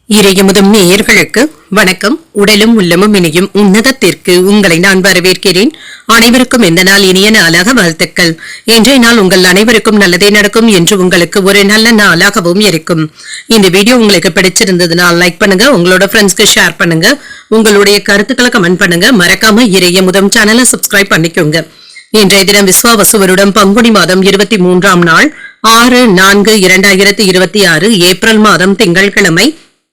இறையமுதும் நேயர்களுக்கு வணக்கம். உடலும் உள்ளமும் இணையும் உன்னதத்திற்கு உங்களை நான் வரவேற்கிறேன். அனைவருக்கும் இந்த நாள் இனிய நாளாக வாழ்த்துக்கள். இன்றைய நாள் உங்கள் அனைவருக்கும் நல்லதே நடக்கும் என்று உங்களுக்கு ஒரு நல்ல நாளாகவும் இருக்கும். இந்த வீடியோ உங்களுக்கு பிடிச்சிருந்ததுனால் லைக் பண்ணுங்க, உங்களோட ஃப்ரெண்ட்ஸ்க்கு ஷேர் பண்ணுங்க, உங்களுடைய கருத்துக்களை கமெண்ட் பண்ணுங்க. மறக்காம இறையமுதும் சேனலை சப்ஸ்கிரைப் பண்ணிக்கோங்க. இன்றைய தினம் விஸ்வாவசு வருடம் பங்குனி மாதம் 23ஆம் நாள் 6/4/2026 ஏப்ரல் மாதம் திங்கட்கிழமை.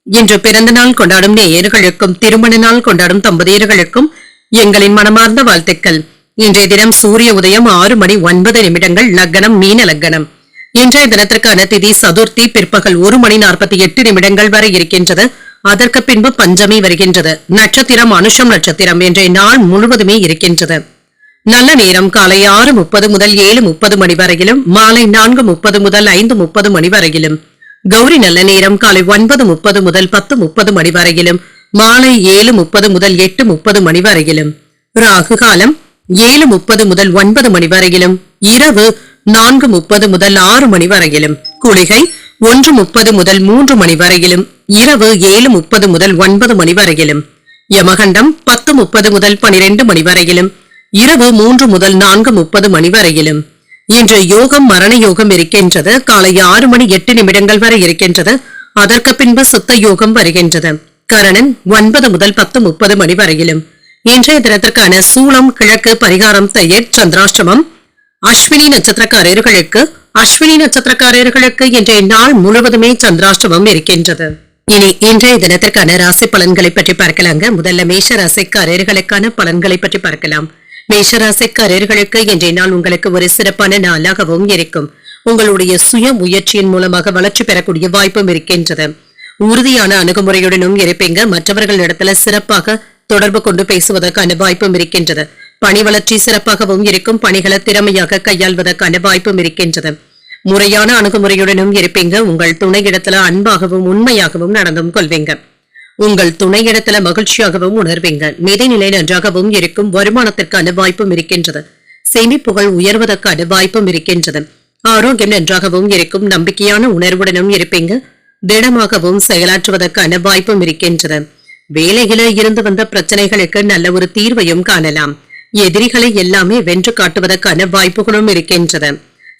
இன்று பிறந்த நாள் கொண்டாடும் நேயர்களுக்கும் திருமண நாள் கொண்டாடும் தம்பதியர்களுக்கும் எங்களின் மனமார்ந்த வாழ்த்துக்கள். இன்றைய தினம் சூரிய உதயம் 6:09 லக்னம் மீன லக்னம். இன்றைய தினத்திற்கான திதி சதுர்த்தி பிற்பகல் 1:48 வரை இருக்கின்றது. அதற்கு பின்பு பஞ்சமி வருகின்றது. நட்சத்திரம் அனுஷம் நட்சத்திரம். இன்றைய நாள் முழுவதுமே இருக்கின்றது. நல்ல நேரம் காலை 6:30 முதல் 7:30 மணி வரையிலும், மாலை 4:30 முதல் 5:30 மணி வரையிலும். கௌரி நல்ல நேரம் காலை 9:30 முதல் 10:30 மணி வரையிலும், மாலை 7:30 முதல் 8:30 மணி வரையிலும். ராகு காலம் 7:30 முதல் 9 மணி வரையிலும், இரவு 4:30 முதல் 6 மணி வரையிலும். குளிகை 1:30 முதல் 3 மணி வரையிலும், இரவு 7:30 முதல் 9 மணி வரையிலும். யமகண்டம் 10:30 முதல் 12 மணி வரையிலும், இரவு 3 முதல் 4:30 மணி வரையிலும். இன்று யோகம் மரண யோகம் இருக்கின்றது. காலை 6:08 வரை இருக்கின்றது. அதற்கு பின்பு சுத்த யோகம் வருகின்றது. கரணன் 9 முதல் 10:30 மணி வரையிலும். இன்றைய தினத்திற்கான சூளம் கிழக்கு, பரிகாரம் தயிர், சந்திராஷ்டமம். அஸ்வினி நட்சத்திரக்காரர்களுக்கு இன்றைய நாள் முழுவதுமே சந்திராஷ்டமம் இருக்கின்றது. இனி இன்றைய தினத்திற்கான ராசி பலன்களை பற்றி பார்க்கலாங்க. முதல்ல மேஷ ராசிக்காரர்களுக்கான பலன்களை பற்றி பார்க்கலாம். மேஷராசிக்காரர்களுக்கு இன்றைய நாள் உங்களுக்கு ஒரு சிறப்பான நாளாகவும் இருக்கும். உங்களுடைய சுய முயற்சியின் மூலமாக வளர்ச்சி பெறக்கூடிய வாய்ப்பும் இருக்கின்றது. உறுதியான அணுகுமுறையுடனும் இருப்பீங்க. மற்றவர்களிடத்துல சிறப்பாக தொடர்பு கொண்டு பேசுவதற்கான வாய்ப்பும் இருக்கின்றது. பணி வளர்ச்சி சிறப்பாகவும் இருக்கும். பணிகளை திறமையாக கையாள்வதற்கான வாய்ப்பும் இருக்கின்றது. முறையான அணுகுமுறையுடனும் இருப்பீங்க. உங்கள் துணையிடத்துல அன்பாகவும் உண்மையாகவும் நடந்தும் கொள்வீங்க. உங்கள் துணையிடத்துல மகிழ்ச்சியாகவும் உணர்வீங்க. நிதிநிலை நன்றாகவும் இருக்கும். வருமானத்திற்கான வாய்ப்பும் இருக்கின்றது. சேமிப்புகள் உயர்வதற்கான வாய்ப்பும் இருக்கின்றது. ஆரோக்கியம் நன்றாகவும் இருக்கும். நம்பிக்கையான உணர்வுடனும் இருப்பீங்க. திடமாகவும் செயலாற்றுவதற்கான வாய்ப்பும் இருக்கின்றது. வேலையில இருந்து வந்த பிரச்சனைகளுக்கு நல்ல ஒரு தீர்வையும் காணலாம். எதிரிகளை எல்லாமே வென்று காட்டுவதற்கான வாய்ப்புகளும் இருக்கின்றது.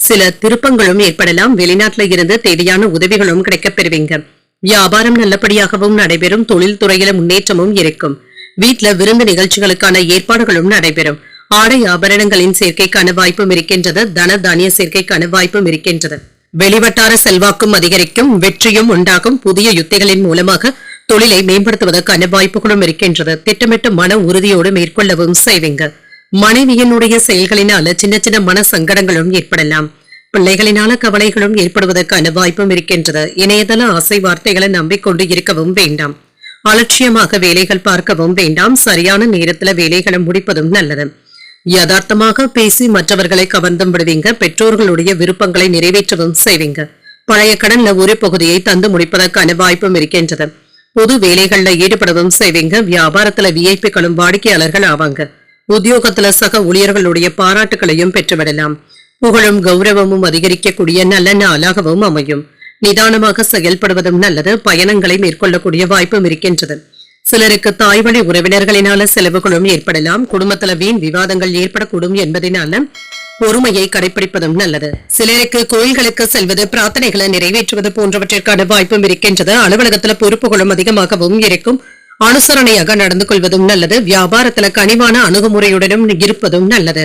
சில திருப்பங்களும் ஏற்படலாம். வெளிநாட்டில இருந்து தேவையான உதவிகளும் கிடைக்கப் பெறுவீங்க. வியாபாரம் நல்லபடியாகவும் நடைபெறும். தொழில் துறையில முன்னேற்றமும் இருக்கும். வீட்டுல விருந்து நிகழ்ச்சிகளுக்கான ஏற்பாடுகளும் நடைபெறும். ஆடை ஆபரணங்களின் சேர்க்கைக்கான வாய்ப்பும் இருக்கின்றது. தன தானிய சேர்க்கைக்கான வாய்ப்பும் இருக்கின்றது. வெளிவட்டார செல்வாக்கும் அதிகரிக்கும். வெற்றியும் உண்டாகும். புதிய யுத்திகளின் மூலமாக தொழிலை மேம்படுத்துவதற்கான வாய்ப்புகளும் இருக்கின்றது. திட்டமிட்டு மன உறுதியோடு மேற்கொள்ளவும் செய்வீங்க. மனைவியினுடைய செயல்களினால சின்ன சின்ன மன சங்கடங்களும் ஏற்படலாம். பிள்ளைகளினால கவலைகளும் ஏற்படுவதற்கான வாய்ப்பும் இருக்கின்றது. இணையதள ஆசை வார்த்தைகளை நம்பிக்கொண்டு இருக்கவும் வேண்டாம். அலட்சியமாக வேலைகள் பார்க்கவும் வேண்டாம். சரியான நேரத்துல வேலைகளை முடிப்பதும் நல்லது. யதார்த்தமாக பேசி மற்றவர்களை கவர்ந்தும் விடுவீங்க. பெற்றோர்களுடைய விருப்பங்களை நிறைவேற்றவும் செய்வீங்க. பழைய கடன்ல ஒரு பகுதியை தந்து முடிப்பதற்கான வாய்ப்பும் இருக்கின்றது. பொது வேலைகள்ல ஈடுபடவும் செய்வீங்க. வியாபாரத்துல விஐபிக்களும் வாடிக்கையாளர்கள் ஆவாங்க. உத்தியோகத்துல சக ஊழியர்களுடைய பாராட்டுகளையும் பெற்றுவிடலாம். புகழும் கௌரவமும் அதிகரிக்கக்கூடிய நல்ல நாளாகவும் அமையும். நிதானமாக செயல்படுவதும் நல்லது. பயணங்களை மேற்கொள்ளக்கூடிய வாய்ப்பும் இருக்கின்றது. சிலருக்கு தாய்வழி உறவினர்களினால செலவுகளும் ஏற்படலாம். குடும்பத்துல வீண் விவாதங்கள் ஏற்படக்கூடும் என்பதனால பொறுமையை கடைபிடிப்பதும் நல்லது. சிலருக்கு கோயில்களுக்கு செல்வது, பிரார்த்தனைகளை நிறைவேற்றுவது போன்றவற்றிற்கான வாய்ப்பும் இருக்கின்றது. அலுவலகத்துல பொறுப்புகளும் அதிகமாகவும் இருக்கும். அனுசரணையாக நடந்து கொள்வதும் நல்லது. வியாபாரத்துல கனிவான அணுகுமுறையுடனும் இருப்பதும் நல்லது.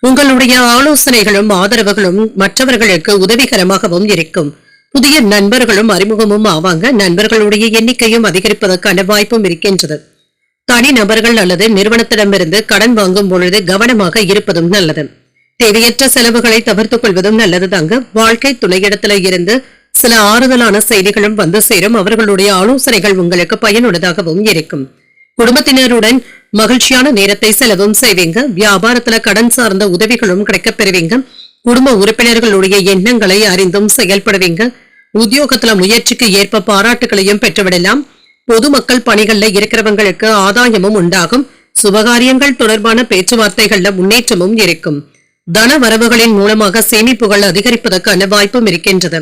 உங்களுடைய ஆலோசனைகளும் ஆதரவுகளும் மற்றவர்களுக்கு உதவிகரமாகவும் இருக்கும். புதிய நண்பர்களும் அறிமுகமும் ஆவாங்க. நண்பர்களுடைய எண்ணிக்கையும் அதிகரிப்பதற்கான வாய்ப்பும் இருக்கின்றது. தனி நபர்கள் அல்லது நிறுவனத்திடமிருந்து கடன் வாங்கும் பொழுது கவனமாக இருப்பதும் நல்லது. தேவையற்ற செலவுகளை தவிர்த்துக் கொள்வதும் நல்லது தாங்க. வாழ்க்கை துணையிடத்துல இருந்து சில ஆறுதலான செய்திகளும் வந்து சேரும். அவர்களுடைய ஆலோசனைகள் உங்களுக்கு பயனுள்ளதாகவும் இருக்கும். குடும்பத்தினருடன் மகிழ்ச்சியான நேரத்தை செலவும் செய்வீங்க. வியாபாரத்துல கடன் சார்ந்த உதவிகளும் கிடைக்கப் பெறுவீங்க. குடும்ப உறுப்பினர்களுடைய எண்ணங்களை அறிந்தும் செயல்படுவீங்க. உத்தியோகத்துல முயற்சிக்கு ஏற்ப பாராட்டுகளையும் பெற்றுவிடலாம். பொதுமக்கள் பணிகள்ல இருக்கிறவங்களுக்கு ஆதாயமும் உண்டாகும். சுபகாரியங்கள் தொடர்பான பேச்சுவார்த்தைகள்ல முன்னேற்றமும் இருக்கும். தன வரவுகளின் மூலமாக சேமிப்புகள் அதிகரிப்பதற்கான வாய்ப்பும் இருக்கின்றது.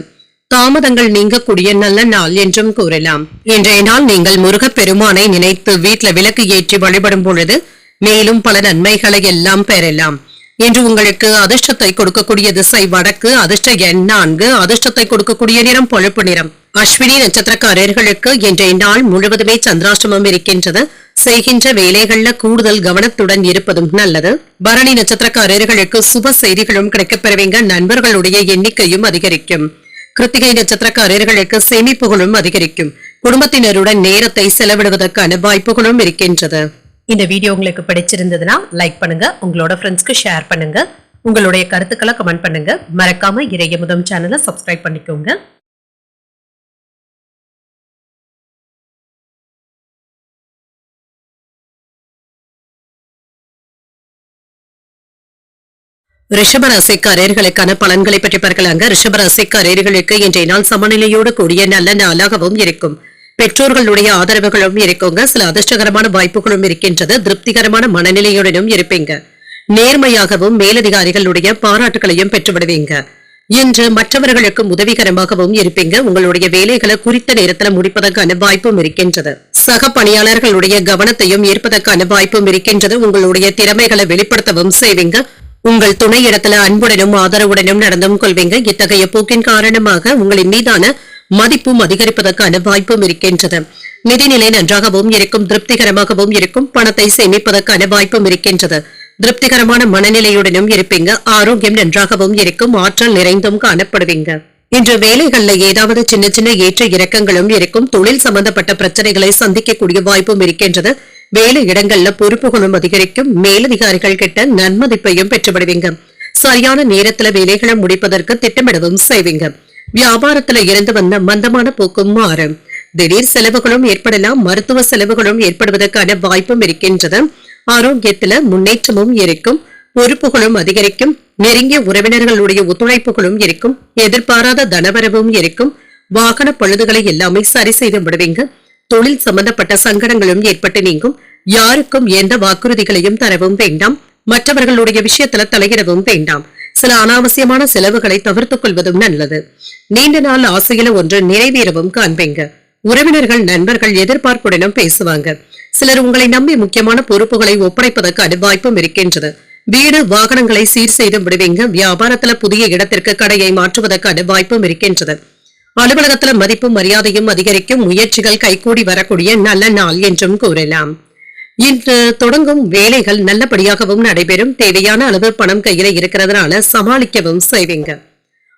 தாமதங்கள் நீங்கக்கூடிய நல்ல நாள் என்றும் கூறலாம். இன்றைய நாள் நீங்கள் முருகப்பெருமானை நினைத்து வீட்டுல விளக்கு ஏற்றி வழிபடும் பொழுது மேலும் பல நன்மைகளை எல்லாம் பெறலாம். இன்று உங்களுக்கு அதிர்ஷ்டத்தை கொடுக்கக்கூடிய திசை வடக்கு, அதிர்ஷ்ட எண் 4, அதிர்ஷ்டத்தை கொடுக்கக்கூடிய நிறம் பழுப்பு நிறம். அஸ்வினி நட்சத்திரக்காரர்களுக்கு இன்றைய நாள் முழுவதுமே சந்திராஷ்டமம் இருக்கின்றது. செய்கின்ற வேலைகள்ல கூடுதல் கவனத்துடன் இருப்பதும் நல்லது. பரணி நட்சத்திரக்காரர்களுக்கு சுப செய்திகளும் கிடைக்கப்பெறுவீங்க. நண்பர்களுடைய எண்ணிக்கையும் அதிகரிக்கும். கிருத்திகை நட்சத்திரக்காரர்களுக்கு சேமிப்புகளும் அதிகரிக்கும். குடும்பத்தினருடன் நேரத்தை செலவிடுவதற்கான வாய்ப்புகளும் இருக்கின்றது. இந்த வீடியோ உங்களுக்கு பிடிச்சிருந்ததுன்னா லைக் பண்ணுங்க, உங்களோட ஃப்ரெண்ட்ஸ்க்கு ஷேர் பண்ணுங்க, உங்களுடைய கருத்துக்களை கமெண்ட் பண்ணுங்க. மறக்காம இறையமுதம் சேனலை சப்ஸ்கிரைப் பண்ணிக்கோங்க. ரிஷபராசிக்காரர்களுக்கான பலன்களை பற்றி பார்க்கலாங்க. ரிஷபராசிக்காரர்களுக்கு இன்றைய நாள் சமநிலையோடு கூடிய நல்ல நாளாகவும் இருக்கும். பெற்றோர்களுடைய ஆதரவுகளும் இருக்குங்க. சில அதிர்ஷ்டகரமான வாய்ப்புகளும் இருக்கின்றது. திருப்திகரமான மனநிலையுடனும் இருப்பீங்க. நேர்மையாகவும் மேலதிகாரிகளுடைய பாராட்டுகளையும் பெற்றுவிடுவீங்க. இன்று மற்றவர்களுக்கு உதவிகரமாகவும் இருப்பீங்க. உங்களுடைய வேலைகளை குறித்த நேரத்தில் முடிப்பதற்கான வாய்ப்பும் இருக்கின்றது. சக பணியாளர்களுடைய கவனத்தையும் ஈர்ப்பதற்கான வாய்ப்பும் இருக்கின்றது. உங்களுடைய திறமைகளை வெளிப்படுத்தவும் செய்வீங்க. உங்கள் துணை இடத்துல அன்புடனும் ஆதரவுடனும் நடந்தும் கொள்வீங்க. இத்தகைய போக்கின் காரணமாக உங்களின் மீதான மதிப்பும் அதிகரிப்பதற்கான வாய்ப்பும் இருக்கின்றது. நிதிநிலை நன்றாகவும் இருக்கும். திருப்திகரமாகவும் இருக்கும். பணத்தை சேமிப்பதற்கான வாய்ப்பும் இருக்கின்றது. திருப்திகரமான மனநிலையுடனும் இருப்பீங்க. ஆரோக்கியம் நன்றாகவும் இருக்கும். ஆற்றல் நிறைந்தும் காணப்படுவீங்க. இன்று வேலைகள்ல ஏதாவது சின்ன சின்ன ஏற்ற இறக்கங்களும் இருக்கும். தொழில் சம்பந்தப்பட்ட பிரச்சனைகளை சந்திக்கக்கூடிய வாய்ப்பும் இருக்கின்றது. வேலை இடங்கள்ல பொறுப்புகளும் அதிகரிக்கும். மேலதிகாரிகள் கிட்ட நன்மதிப்பையும் பெற்றுவிடுவீங்க. சரியான நேரத்துல வேலைகளை முடிப்பதற்கு திட்டமிடவும் செய்வீங்க. வியாபாரத்துல இருந்து வந்த மந்தமான போக்கும் மாறும். திடீர் செலவுகளும் ஏற்படலாம். மருத்துவ செலவுகளும் ஏற்படுவதற்கான வாய்ப்பும் இருக்கின்றது. ஆரோக்கியத்துல முன்னேற்றமும் இருக்கும். பொறுப்புகளும் அதிகரிக்கும். நெருங்கிய உறவினர்களுடைய ஒத்துழைப்புகளும் இருக்கும். எதிர்பாராத தனவரவும் இருக்கும். வாகன பழுதுகளை எல்லாமே சரி செய்து விடுவீங்க. தொழில் சம்பந்தப்பட்ட சங்கடங்களும் ஏற்பட்டு நீங்கும். யாருக்கும் எந்த வாக்குறுதிகளையும் தரவும் வேண்டாம். மற்றவர்களுடைய விஷயத்துல தலையிடவும் வேண்டாம். சில அனாவசியமான செலவுகளை தவிர்த்துக் கொள்வதும் நல்லது. நீண்ட நாள் ஆசையில ஒன்று நிறைவேறவும் காண்பீங்க. உறவினர்கள் நண்பர்கள் எதிர்பார்ப்புடனும் பேசுவாங்க. சிலர் உங்களை நம்பி முக்கியமான பொறுப்புகளை ஒப்படைப்பதற்கான வாய்ப்பும் இருக்கின்றது. வீடு வாகனங்களை சீர் செய்து விடுவீங்க. வியாபாரத்துல புதிய இடத்திற்கு கடையை மாற்றுவதற்கான வாய்ப்பும் இருக்கின்றது. அலுவலகத்துல மதிப்பும் மரியாதையும் அதிகரிக்கும். முயற்சிகள் கைகூடி வரக்கூடிய நல்ல நாள் என்றும் கூறலாம். இன்று தொடங்கும் வேலைகள் நல்லபடியாகவும் நடைபெறும். தேவையான அளவு பணம் கையில இருக்கிறதுனால சமாளிக்கவும் செய்வீங்க.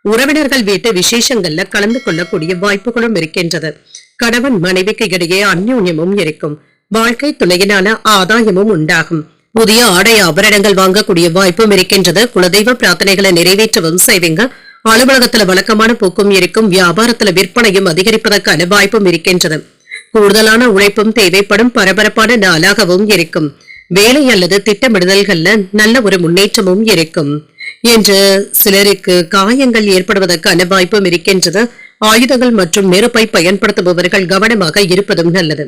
உறவினர்கள் வீட்டு விசேஷங்கள்ல கலந்து கொள்ளக்கூடிய வாய்ப்புகளும் இருக்கின்றது. கணவன் மனைவிக்கு இடையே அந்யோன்யமும் இருக்கும். வாழ்க்கை துணையினால ஆதாயமும் உண்டாகும். புதிய ஆடை ஆபரணங்கள் வாங்கக்கூடிய வாய்ப்பும் இருக்கின்றது. குலதெய்வ பிரார்த்தனைகளை நிறைவேற்றவும் செய்வீங்க. அலுவலகத்துல வழக்கமான போக்கும் இருக்கும். வியாபாரத்துல விற்பனையும் அதிகரிப்பதற்கான வாய்ப்பும் இருக்கின்றது. கூடுதலான உழைப்பும் தேவைப்படும். பரபரப்பான நாளாகவும் இருக்கும். வேலை அல்லது திட்டமிடுதல்கள்ல நல்ல ஒரு முன்னேற்றமும் இருக்கும். என்று சிலருக்கு காயங்கள் ஏற்படுவதற்கான வாய்ப்பும் இருக்கின்றது. ஆயுதங்கள் மற்றும் நெருப்பை பயன்படுத்துபவர்கள் கவனமாக இருப்பதும் நல்லது.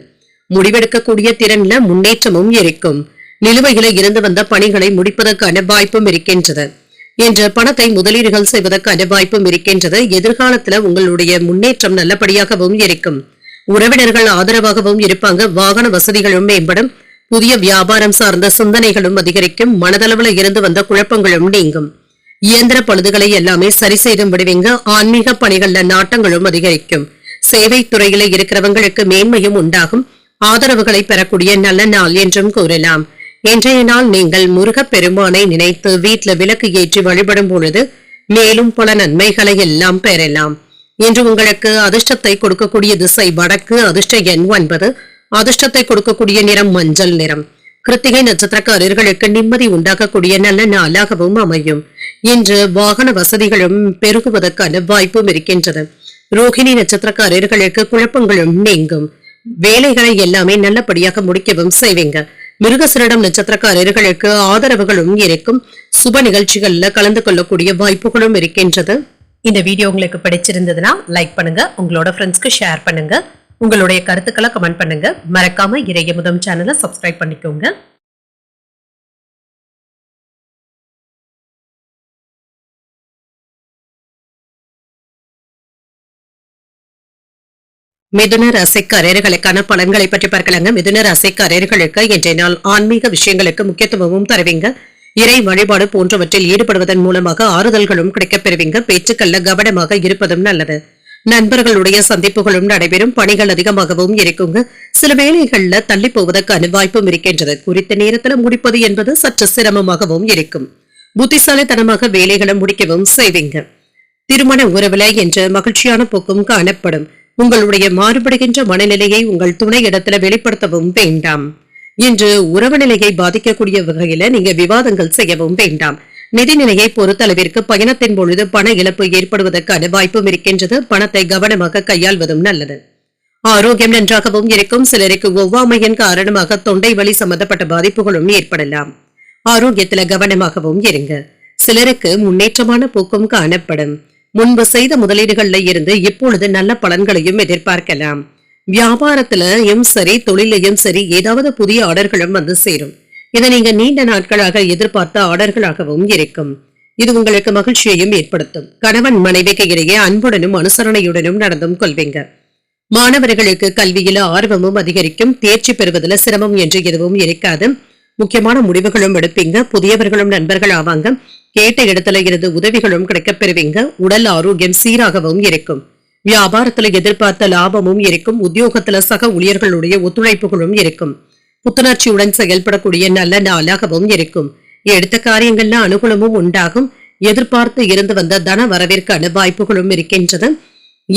முடிவெடுக்கக்கூடிய திறன்ல முன்னேற்றமும் இருக்கும். நிலுவையில இருந்து வந்த பணிகளை முடிப்பதற்கான வாய்ப்பும் இருக்கின்றது. என்ற பணத்தை முதலீடுகள் செய்வதற்கான வாய்ப்பும் இருக்கின்றது. எதிர்காலத்துல உங்களுடைய முன்னேற்றம் நல்லபடியாகவும் இருக்கும். உறவினர்கள் ஆதரவாகவும் இருப்பாங்க. வாகன வசதிகளும் மேம்படும். புதிய வியாபாரம் சார்ந்த சிந்தனைகளும் அதிகரிக்கும். மனதளவுல இருந்து வந்த குழப்பங்களும் நீங்கும். இயந்திர பழுதுகளை எல்லாமே சரி செய்து விடுவீங்க. ஆன்மீக பணிகள்ல நாட்டங்களும் அதிகரிக்கும். சேவை துறையில இருக்கிறவங்களுக்கு மேன்மையும் உண்டாகும். ஆதரவுகளை பெறக்கூடிய நல்ல நாள் என்றும் கூறலாம். இன்றைய நாள் நீங்கள் முருகப் பெருமானை நினைத்து வீட்டுல விளக்கு ஏற்றி வழிபடும் பொழுது மேலும் பல நன்மைகளை எல்லாம் பெறலாம். இன்று உங்களுக்கு அதிர்ஷ்டத்தை கொடுக்கக்கூடிய திசை வடக்கு, அதிர்ஷ்ட எண் 9, அதிர்ஷ்டத்தை கொடுக்கக்கூடிய நிறம் மஞ்சள் நிறம். கிருத்திகை நட்சத்திரக்காரர்களுக்கு நிம்மதி உண்டாக்கக்கூடிய நல்ல நாளாகவும் அமையும். இன்று வாகன வசதிகளும் பெருகுவதற்கான வாய்ப்பும் இருக்கின்றது. ரோஹிணி நட்சத்திரக்காரர்களுக்கு குழப்பங்களும் நீங்கும். வேலைகளை எல்லாமே நல்லபடியாக முடிக்கவும் செய்வீங்க. மிருகசிரிடம் நட்சத்திரக்காரர்களுக்கு ஆதரவுகளும் இருக்கும். சுப நிகழ்ச்சிகள்ல கலந்து கொள்ளக்கூடிய வாய்ப்புகளும் இருக்கின்றது. இந்த வீடியோ உங்களுக்கு பிடிச்சிருந்ததுன்னா லைக் பண்ணுங்க, உங்களோட ஃப்ரெண்ட்ஸ்க்கு ஷேர் பண்ணுங்க, உங்களுடைய கருத்துக்களை கமெண்ட் பண்ணுங்க. மறக்காம இறையமுதம் சேனலை சப்ஸ்கிரைப் பண்ணிக்கோங்க. மிதுன ராசிக்காரர்களுக்கான பலன்களை பற்றி பார்க்கலாங்க. மிதுன ராசிக்காரர்களுக்கு இன்றைய நாள் ஆன்மீக விஷயங்களுக்கு முக்கியத்துவமும் தருவீங்க. இறை வழிபாடு போன்றவற்றில் ஈடுபடுவதன் மூலமாக ஆறுதல்களும் கிடைக்கப் பெறுவீங்க. பேச்சுக்கள்ல கவனமாக இருப்பதும் நல்லது. நண்பர்களுடைய சந்திப்புகளும் நடைபெறும். பணிகள் அதிகமாகவும் இருக்குங்க. சில வேளைகள்ல தள்ளி போவதற்கான வாய்ப்பும் இருக்கின்றது. குறித்த நேரத்தில் முடிப்பது என்பது சற்று சிரமமாகவும் இருக்கும். புத்திசாலித்தனமாக வேலைகளை முடிக்கவும் செய்வீங்க. திருமண உறவுல என்ற மகிழ்ச்சியான போக்கும் காணப்படும். உங்களுடைய மாறுபடுகின்ற மனநிலையை உங்கள் துணை இடத்துல வெளிப்படுத்தவும் வேண்டாம். இன்று உறவு நிலையை பாதிக்கக்கூடிய வகையில நீங்க விவாதங்கள் செய்யவும் வேண்டாம். நிதிநிலையை பொறுத்தளவிற்கு பயணத்தின் பொழுது பண இழப்பு ஏற்படுவதற்கான வாய்ப்பும் இருக்கின்றது. பணத்தை கவனமாக கையாள்வதும் நல்லது. ஆரோக்கியம் நன்றாகவும் இருக்கும். சிலருக்கு ஒவ்வாமையின் காரணமாக தொண்டை வலி சம்பந்தப்பட்ட பாதிப்புகளும் ஏற்படலாம். ஆரோக்கியத்துல கவனமாகவும் இருங்க. சிலருக்கு முன்னேற்றமான போக்கும் காணப்படும். முன்பு செய்த முதலீடுகள்ல இருந்து இப்பொழுது நல்ல பலன்களையும் எதிர்பார்க்கலாம். வியாபாரத்திலையும் சரி தொழிலையும் சரி ஏதாவது புதிய ஆர்டர்களும் வந்து சேரும். இதை நீங்க நீண்ட நாட்களாக எதிர்பார்த்த ஆர்டர்களாகவும் இருக்கும். இது உங்களுக்கு மகிழ்ச்சியையும் ஏற்படுத்தும். கணவன் மனைவிக்கு இடையே அன்புடனும் அனுசரணையுடனும் நடந்தும் கொள்வீங்க. மாணவர்களுக்கு கல்வியில ஆர்வமும் அதிகரிக்கும். தேர்ச்சி பெறுவதில் சிரமம் என்று எதுவும் இருக்காது. முக்கியமான முடிவுகளும் எடுப்பீங்க. புதியவர்களும் நண்பர்கள் ஆவாங்க. கேட்ட இடத்துல இருந்து உதவிகளும் கிடைக்கப் பெறுவீங்க. உடல் ஆரோக்கியம் சீராகவும் இருக்கும். வியாபாரத்துல எதிர்பார்த்த லாபமும் இருக்கும். உத்தியோகத்துல சக ஊழியர்களுடைய ஒத்துழைப்புகளும் இருக்கும். புத்துணர்ச்சியுடன் செயல்படக்கூடிய நல்ல நாளாகவும் இருக்கும். எடுத்த காரியங்கள்ல அனுகூலமும் உண்டாகும். எதிர்பார்த்து இருந்து வந்த தன வரவிற்கான வாய்ப்புகளும் இருக்கின்றது.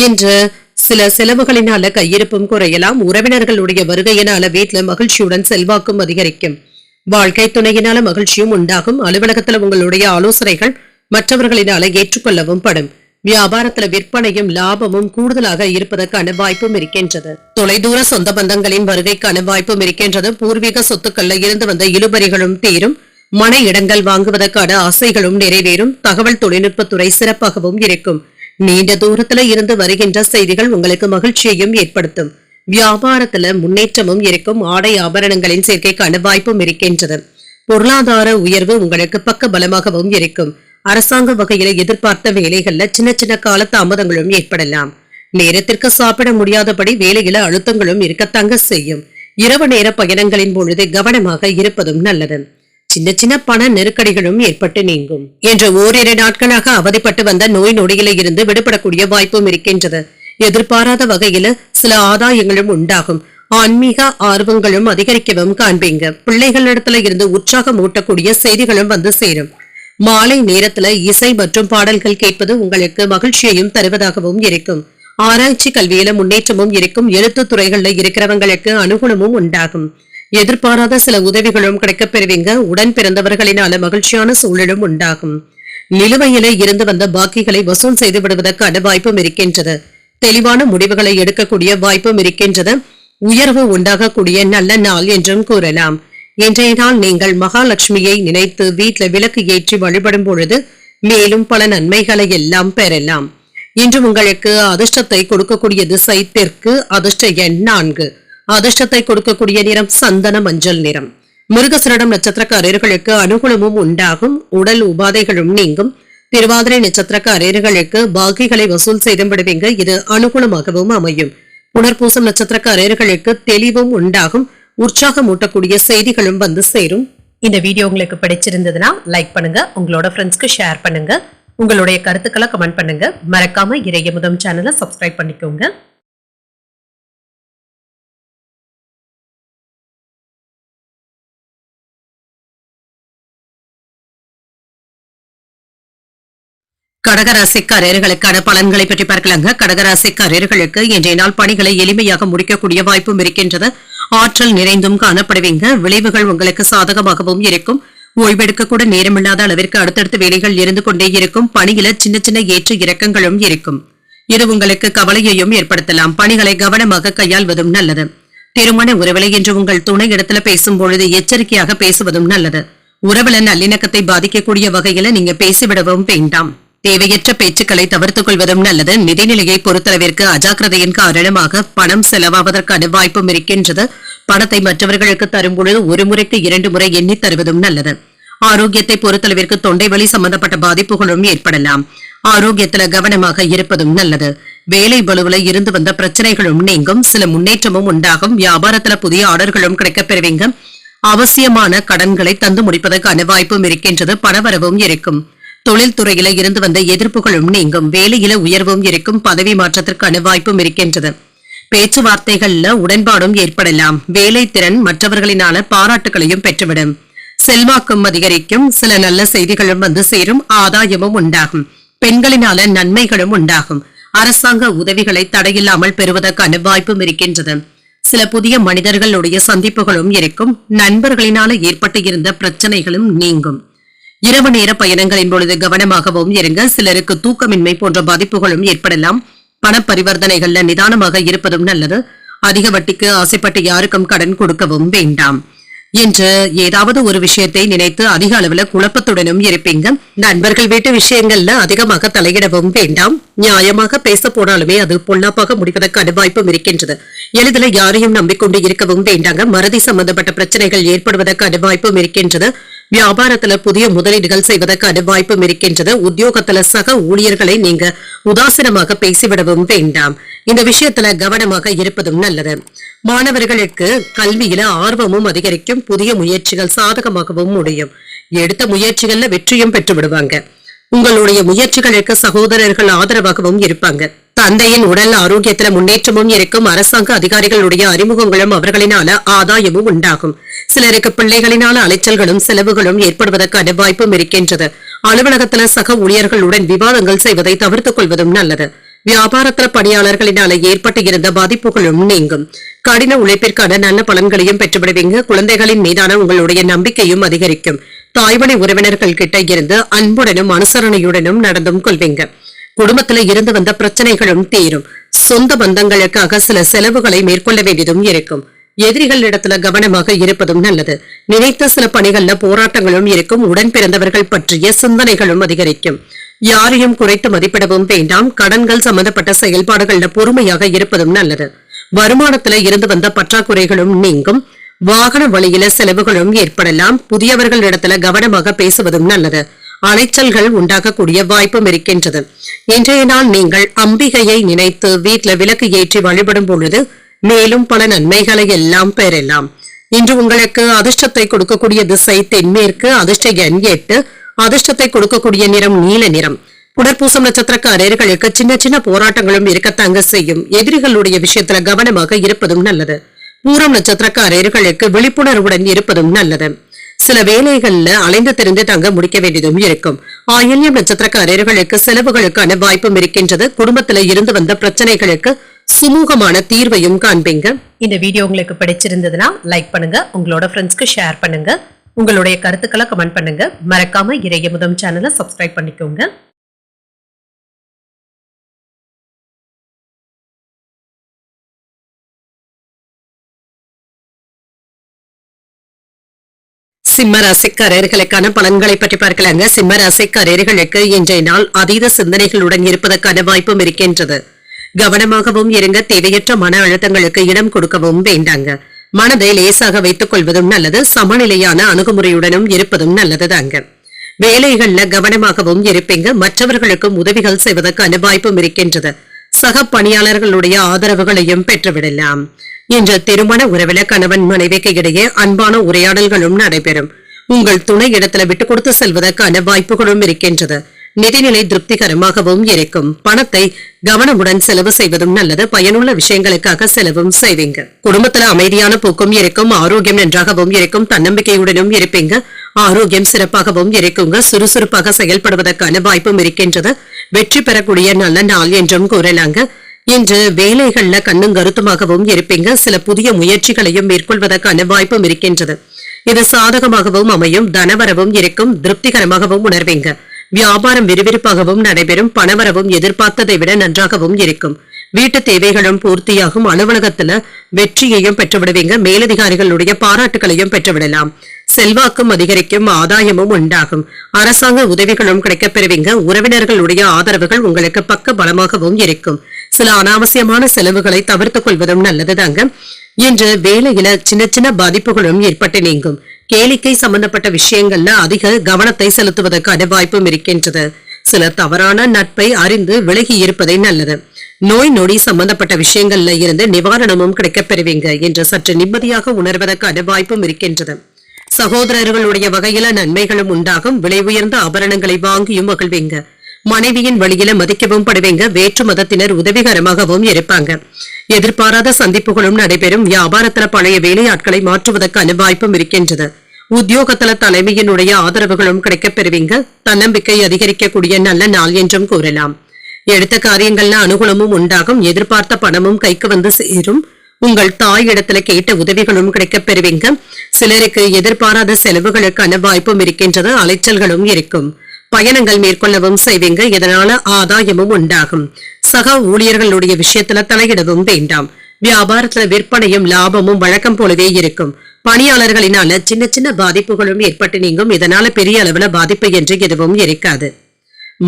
இன்று சில செலவுகளினால கையிருப்பும் குறையலாம். உறவினர்களுடைய வருகையினால வீட்டுல மகிழ்ச்சியுடன் செல்வாக்கும் அதிகரிக்கும். வாழ்க்கை துணையினால மகிழ்ச்சியும் உண்டாகும். அலுவலகத்துல உங்களுடைய ஆலோசனைகள் மற்றவர்களினால ஏற்றுக்கொள்ளவும் படும். வியாபாரத்துல விற்பனையும் லாபமும் கூடுதலாக இருப்பதற்கான வாய்ப்பும் இருக்கின்றது. தொலைதூர சொந்த பந்தங்களின் வருகைக்கான வாய்ப்பும் இருக்கின்றது. பூர்வீக சொத்துக்கள்ல இருந்து வந்த இழுபறிகளும் தீரும். மன இடங்கள் வாங்குவதற்கான ஆசைகளும் நிறைவேறும். தகவல் தொழில்நுட்பத்துறை சிறப்பாகவும் இருக்கும். நீண்ட தூரத்துல இருந்து வருகின்ற செய்திகள் உங்களுக்கு மகிழ்ச்சியையும் ஏற்படுத்தும். வியாபாரத்துல முன்னேற்றமும் இருக்கும். ஆடை ஆபரணங்களின் சேர்க்கைக்கான வாய்ப்பும் இருக்கின்றது. பொருளாதார உயர்வு உங்களுக்கு பக்க பலமாகவும் இருக்கும். அரசாங்க வகையில எதிர்பார்த்த வேலைகள்ல சின்ன சின்ன கால தாமதங்களும் ஏற்படலாம். நேரத்திற்கு சாப்பிட முடியாதபடி வேலையில அழுத்தங்களும் இருக்கத்தாங்க செய்யும். இரவு நேர பயணங்களின் பொழுது கவனமாக இருப்பதும் நல்லது. சின்ன சின்ன பண நெருக்கடிகளும் ஏற்பட்டு நீங்கும். என்று ஓரிரு நாட்களாக அவதிப்பட்டு வந்த நோய் நொடியில இருந்து விடுபடக்கூடிய வாய்ப்பும் இருக்கின்றது. எதிர்பாராத வகையில சில ஆதாயங்களும் உண்டாகும். ஆன்மீக ஆர்வங்களும் அதிகரிக்கவும் காண்பீங்க. பிள்ளைகளிடத்துல இருந்து உற்சாகம் ஊட்டக்கூடிய செய்திகளும் வந்து சேரும். மாலை நேரத்துல இசை மற்றும் பாடல்கள் கேட்பது உங்களுக்கு மகிழ்ச்சியையும் தருவதாகவும் இருக்கும். ஆராய்ச்சி கல்வியில முன்னேற்றமும் இருக்கும். எழுத்து துறைகள்ல இருக்கிறவங்களுக்கு அனுகூலமும் உண்டாகும். எதிர்பாராத சில உதவிகளும் கிடைக்கப் பெறுவீங்க. உடன் பிறந்தவர்களினால மகிழ்ச்சியான சூழலும் உண்டாகும். நிலுவையில இருந்து வந்த பாக்கிகளை வசூல் செய்து விடுவதற்கான வாய்ப்பும் இருக்கின்றது. தெளிவான முடிவுகளை எடுக்கக்கூடிய வாய்ப்பும் இருக்கின்றது. உயர்வு உண்டாகக்கூடிய நல்ல நாள் என்றும் கூறலாம். இன்றைய நாள் நீங்கள் மகாலட்சுமியை நினைத்து வீட்டுல விளக்கு ஏற்றி வழிபடும் பொழுது மேலும் பல நன்மைகளை எல்லாம் பெறலாம். இன்று உங்களுக்கு அதிர்ஷ்டத்தை கொடுக்கக்கூடிய திசை தெற்கு. அதிர்ஷ்ட எண் 4. அதிர்ஷ்டத்தை கொடுக்கக்கூடிய நிறம் சந்தன மஞ்சள் நிறம். மிருகசீரிடம் நட்சத்திரக்காரர்களுக்கு அனுகூலமும் உண்டாகும். உடல் உபாதைகளும் நீங்கும். திருவாதிரை நட்சத்திரக்காரர்களுக்கு பாக்கிகளை வசூல் செய்து விடுவீங்க. இது அனுகூலமாகவும் அமையும். புனர்பூசம் நட்சத்திரக்காரர்களுக்கு தெளிவும் உண்டாகும். உற்சாகம் ஊட்டக்கூடிய செய்திகளும் வந்து சேரும். இந்த வீடியோ உங்களுக்கு பிடிச்சிருந்ததுன்னா லைக் பண்ணுங்க. உங்களோட ஃப்ரெண்ட்ஸ்க்கு ஷேர் பண்ணுங்க. உங்களுடைய கருத்துக்களை கமெண்ட் பண்ணுங்க. மறக்காம இறையமுதம் சேனலை சப்ஸ்கிரைப் பண்ணிக்கோங்க. கடகராசிக்காரர்களுக்கான பலன்களை பற்றி பார்க்கலாங்க. கடகராசிக்காரர்களுக்கு இன்றைய நாள் பணிகளை எளிமையாக முடிக்கக்கூடிய வாய்ப்பும் இருக்கின்றது. ஆற்றல் நிறைந்தும் காணப்படுவீங்க. விளைவுகள் உங்களுக்கு சாதகமாகவும் இருக்கும். ஓய்வெடுக்க கூட நேரமில்லாத அளவிற்கு அடுத்தடுத்த வேலைகள் இருந்து கொண்டே இருக்கும். பணியில சின்ன சின்ன ஏற்ற இறக்கங்களும் இருக்கும். இது உங்களுக்கு கவலையையும் ஏற்படுத்தலாம். பணிகளை கவனமாக கையாள்வதும் நல்லது. திருமண உறவுகளை என்று உங்கள் துணை இடத்துல பேசும் பொழுது எச்சரிக்கையாக பேசுவதும் நல்லது. உறவுல நல்லிணக்கத்தை பாதிக்கக்கூடிய வகையில நீங்க பேசிவிடவும் வேண்டாம். தேவையற்ற பேச்சுக்களை தவிர்த்துக் கொள்வதும் நல்லது. நிதிநிலையை பொறுத்தளவிற்கு அஜாக்கிரதையின் காரணமாக பணம் செலவாவதற்கான வாய்ப்பும் இருக்கின்றது. பணத்தை மற்றவர்களுக்கு தரும் பொழுது ஒரு முறைக்கு 2 முறை எண்ணி தருவதும் நல்லது. ஆரோக்கியத்தை பொறுத்தளவிற்கு தொண்டை வலி சம்பந்தப்பட்ட பாதிப்புகளும் ஏற்படலாம். ஆரோக்கியத்துல கவனமாக இருப்பதும் நல்லது. வேலை பளுவுல இருந்து வந்த பிரச்சனைகளும் நீங்கும். சில முன்னேற்றமும் உண்டாகும். வியாபாரத்துல புதிய ஆர்டர்களும் கிடைக்கப் பெறுவீங்க. அவசியமான கடன்களை தந்து முடிப்பதற்கான வாய்ப்பும் இருக்கின்றது. பணவரவும் இருக்கும். தொழில்துறையில இருந்து வந்த எதிர்ப்புகளும் நீங்கும். வேலையில உயர்வும் இருக்கும். பதவி மாற்றத்திற்கான வாய்ப்பும் இருக்கின்றது. பேச்சுவார்த்தைகள்ல உடன்பாடும் ஏற்படலாம். வேலை திறன் மற்றவர்களினால பாராட்டுகளையும் பெற்றுவிடும். செல்வாக்கும் அதிகரிக்கும். சில நல்ல செய்திகளும் வந்து சேரும். ஆதாயமும் உண்டாகும். பெண்களினால நன்மைகளும் உண்டாகும். அரசாங்க உதவிகளை தடையில்லாமல் பெறுவதற்கான வாய்ப்பும் இருக்கின்றது. சில புதிய மனிதர்களுடைய சந்திப்புகளும் இருக்கும். நண்பர்களினால ஏற்பட்டு இருந்த பிரச்சனைகளும் நீங்கும். இரவு நேர பயணங்களின் பொழுது கவனமாகவும் இருங்க. சிலருக்கு தூக்கமின்மை போன்ற பாதிப்புகளும் ஏற்படலாம். பண பரிவர்த்தனைகள்ல நிதானமாக இருப்பதும் நல்லது. அதிக வட்டிக்கு ஆசைப்பட்டு யாருக்கும் கடன் கொடுக்கவும் வேண்டாம் என்று ஏதாவது ஒரு விஷயத்தை நினைத்து அதிக அளவுல குழப்பத்துடனும் இருப்பீங்க. நண்பர்கள் வீட்டு விஷயங்கள்ல அதிகமாக தலையிடவும் வேண்டாம். நியாயமாக பேச போனாலுமே அது பொல்லாப்பாக முடிவதற்கான வாய்ப்பும் இருக்கின்றது. எளிதில் யாரையும் நம்பிக்கொண்டு இருக்கவும் வேண்டாங்க. மறதி சம்பந்தப்பட்ட பிரச்சனைகள் ஏற்படுவதற்கான வாய்ப்பும் இருக்கின்றது. வியாபாரத்துல புதிய முதலீடுகள் செய்வதற்கான வாய்ப்பும் இருக்கின்றது. உத்தியோகத்துல சக ஊழியர்களை நீங்க உதாசீனமாக பேசிவிடவும் வேண்டாம். இந்த விஷயத்துல கவனமாக இருப்பதும் நல்லது. மாணவர்களுக்கு கல்வியில ஆர்வமும் அதிகரிக்கும். புதிய முயற்சிகள் சாதகமாகவும் முடியும். எடுத்த முயற்சிகள்ல வெற்றியும் பெற்று விடுவாங்க. உங்களுடைய முயற்சிகளுக்கு சகோதரர்கள் ஆதரவாகவும் இருப்பாங்க. தந்தையின் உடல் ஆரோக்கியத்துல முன்னேற்றமும் இருக்கும். அரசாங்க அதிகாரிகளுடைய அறிமுகங்களும் அவர்களினால ஆதாயமும் உண்டாகும். சிலருக்கு பிள்ளைகளினால அலைச்சல்களும் செலவுகளும் ஏற்படுவதற்கான வாய்ப்பும் இருக்கின்றது. அலுவலகத்துல சக ஊழியர்களுடன் விவாதங்கள் செய்வதை தவிர்த்துக் கொள்வதும் நல்லது. வியாபாரத்துல பணியாளர்களினால ஏற்பட்டு இருந்த பாதிப்புகளும் நீங்கும். கடின உழைப்பிற்கான நல்ல பலன்களையும் பெற்றுவிடுவீங்க. குழந்தைகளின் மீதான உங்களுடைய நம்பிக்கையும் அதிகரிக்கும். தாய்வழி உறவினர்கள் கிட்ட இருந்து அன்புடனும் அனுசரணையுடனும் நடந்தும் கொள்வீங்க. குடும்பத்துல இருந்து வந்த பிரச்சனைகளும் தீரும். சொந்த பந்தங்களுக்காக சில செலவுகளை மேற்கொள்ள வேண்டியதும் இருக்கும். எதிரிகள் இடத்துல கவனமாக இருப்பதும் நல்லது. நினைத்த சில பணிகள்ல போராட்டங்களும் இருக்கும். உடன் பிறந்தவர்கள் பற்றிய சிந்தனைகளும் அதிகரிக்கும். யாரையும் குறைத்து மதிப்பிடவும் வேண்டாம். கடன்கள் சம்பந்தப்பட்ட செயல்பாடுகள்ல பொறுமையாக இருப்பதும் நல்லது. வருமானத்துல இருந்து வந்த பற்றாக்குறைகளும் நீங்கும். வாகன வழியில செலவுகளும் ஏற்படலாம். புதியவர்கள் இடத்துல கவனமாக பேசுவதும் நல்லது. அலைச்சல்கள் உண்டாகக்கூடிய வாய்ப்பும் இருக்கின்றது. இன்றைய நாள் நீங்கள் அம்பிகையை நினைத்து வீட்டுல விளக்கு ஏற்றி வழிபடும் பொழுது மேலும் பல நன்மைகளை எல்லாம் பெறலாம். இன்று உங்களுக்கு அதிர்ஷ்டத்தை கொடுக்கக்கூடிய திசை தென்மேற்கு. அதிர்ஷ்ட எண் 8. அதிர்ஷ்டத்தை கொடுக்கக்கூடிய நிறம் நீல நிறம். புனர்பூசம் நட்சத்திரக்காரர்களுக்கு சின்ன சின்ன போராட்டங்களும் இருக்கத்தாங்க செய்யும். எதிரிகளுடைய விஷயத்துல கவனமாக இருப்பதும் நல்லது. பூரம் நட்சத்திரக்காரர்களுக்கு விழிப்புணர்வுடன் இருப்பதும் நல்லது. சில வேலைகள்ல அலைந்து தெரிந்து தங்க முடிக்க வேண்டியதும் இருக்கும். ஆயில்யம் நட்சத்திரக்காரர்களுக்கு செலவுகளுக்கான வாய்ப்பும் இருக்கின்றது. குடும்பத்துல இருந்து வந்த பிரச்சனைகளுக்கு சுமூகமான தீர்வையும் காண்பீங்க. இந்த வீடியோ உங்களுக்கு பிடிச்சிருந்ததுன்னா லைக் பண்ணுங்க. உங்களோட ஃப்ரெண்ட்ஸ்க்கு ஷேர் பண்ணுங்க. உங்களுடைய கருத்துக்களை கமெண்ட் பண்ணுங்க. மறக்காம இறையமுதம் சேனலை சப்ஸ்கிரைப் பண்ணிக்கோங்க. சிம்ம ராசிக்காரர்களுக்கான பலன்களை பற்றி பார்க்கலாங்க. சிம்ம ராசிக்காரர்களுக்கு இன்றைய நாள் அதீத சிந்தனைகளுடன் இருப்பதற்கான வாய்ப்பும் இருக்கின்றது. கவனமாகவும் இருங்க. தேவையற்ற மன அழுத்தங்களுக்கு இடம் கொடுக்கவும் வேண்டாங்க. மனதை லேசாக வைத்துக் கொள்வதும் நல்லது. சமநிலையான அணுகுமுறையுடனும் இருப்பதும் நல்லதுதாங்க. வேலைகள்ல கவனமாகவும் இருப்பீங்க. மற்றவர்களுக்கும் உதவிகள் செய்வதற்கான வாய்ப்பும் இருக்கின்றது. சக பணியாளர்களுடைய ஆதரவுகளையும் பெற்றுவிடலாம். இன்று திருமண உறவில கணவன் மனைவிக்கு இடையே அன்பான உரையாடல்களும் நடைபெறும். உங்கள் துணை இடத்துல விட்டுக் கொடுத்து செல்வதற்கான வாய்ப்புகளும் இருக்கின்றது. நிதிநிலை திருப்திகரமாகவும் இருக்கும். பணத்தை கவனமுடன் செலவு செய்வதும் நல்லது. பயனுள்ள விஷயங்களுக்காக செலவும் செய்வீங்க. குடும்பத்துல அமைதியான போக்கும் இருக்கும். ஆரோக்கியம் நன்றாகவும் இருக்கும். தன்னம்பிக்கையுடனும் இருப்பீங்க. ஆரோக்கியம் சிறப்பாகவும் இருக்குங்க. சுறுசுறுப்பாக செயல்படுவதற்கான வாய்ப்பும் இருக்கின்றது. வெற்றி பெறக்கூடிய நல்ல நாள் என்றும் கூறலாங்க. இன்று வேலைகள்ல கண்ணும் கருத்துமாகவும் இருப்பீங்க. சில புதிய முயற்சிகளையும் மேற்கொள்வதற்கான வாய்ப்பும் இருக்கின்றது. இது சாதகமாகவும் அமையும். தனவரவும் இருக்கும். திருப்திகரமாகவும் உணர்வீங்க. வியாபாரம் விறுவிறுப்பாகவும் நடைபெறும். பணவரவும் எதிர்பார்த்ததை விட நன்றாகவும் இருக்கும். வீட்டு தேவைகளும் பூர்த்தியாகும். அலுவலகத்துல வெற்றியையும் பெற்றுவிடுவீங்க. மேலதிகாரிகளுடைய பாராட்டுகளையும் பெற்றுவிடலாம். செல்வாக்கும் அதிகரிக்கும். ஆதாயமும் உண்டாகும். அரசாங்க உதவிகளும் கிடைக்கப் பெறுவீங்க. உறவினர்களுடைய ஆதரவுகள் உங்களுக்கு பக்க பலமாகவும் இருக்கும். சில அனாவசியமான செலவுகளை தவிர்த்துக் கொள்வதும் நல்லதுதாங்க. இன்று வேலையில சின்ன சின்ன பாதிப்புகளும் ஏற்பட்டு நீங்கும். கேளிக்கை சம்பந்தப்பட்ட விஷயங்கள்ல அதிக கவனத்தை செலுத்துவதற்கான வாய்ப்பும் இருக்கின்றது. சில தவறான நட்பை அறிந்து விலகி இருப்பதே நல்லது. நோய் நொடி சம்பந்தப்பட்ட விஷயங்கள்ல இருந்து நிவாரணமும் கிடைக்கப் பெறுவீங்க என்று சற்று நிம்மதியாக உணர்வதற்கான வாய்ப்பும் இருக்கின்றது. சகோதரர்களுடைய வகையில நன்மைகளும் உண்டாகும். விலை உயர்ந்த ஆபரணங்களை வாங்கியும் மகிழ்வீங்க. மனைவியின் வழியில மதிக்கவும் படுவீங்க. வேற்று மதத்தினர் உதவிகரமாகவும் இருப்பாங்க. எதிர்பாராத சந்திப்புகளும் நடைபெறும். வியாபாரத்துல பழைய வேலையாட்களை மாற்றுவதற்கான வாய்ப்பும் இருக்கின்றது. உத்தியோகத்துல தலைமையினுடைய ஆதரவுகளும் கிடைக்கப் பெறுவீங்க. தன்னம்பிக்கை அதிகரிக்கக்கூடிய நல்ல நாள் என்றும் கூறலாம். எடுத்த காரியங்கள்ல அனுகூலமும் உண்டாகும். எதிர்பார்த்த பணமும் கைக்கு வந்து சேரும். உங்கள் தாய் இடத்துல கேட்ட உதவிகளும் கிடைக்கப் பெறுவீங்க. சிலருக்கு எதிர்பாராத செலவுகளுக்கான வாய்ப்பும் இருக்கின்றது. அலைச்சல்களும் இருக்கும். பயணங்கள் மேற்கொள்ளவும் செய்வீங்க. இதனால ஆதாயமும் உண்டாகும். சக ஊழியர்களுடைய விஷயத்துல தலையிடவும் வேண்டாம். வியாபாரத்துல விற்பனையும் லாபமும் வழக்கம் போலவே இருக்கும். பணியாளர்களினால சின்ன சின்ன பாதிப்புகளும் ஏற்பட்டு நீங்கும். இதனால பெரிய அளவுல பாதிப்பு என்று எதுவும் இருக்காது.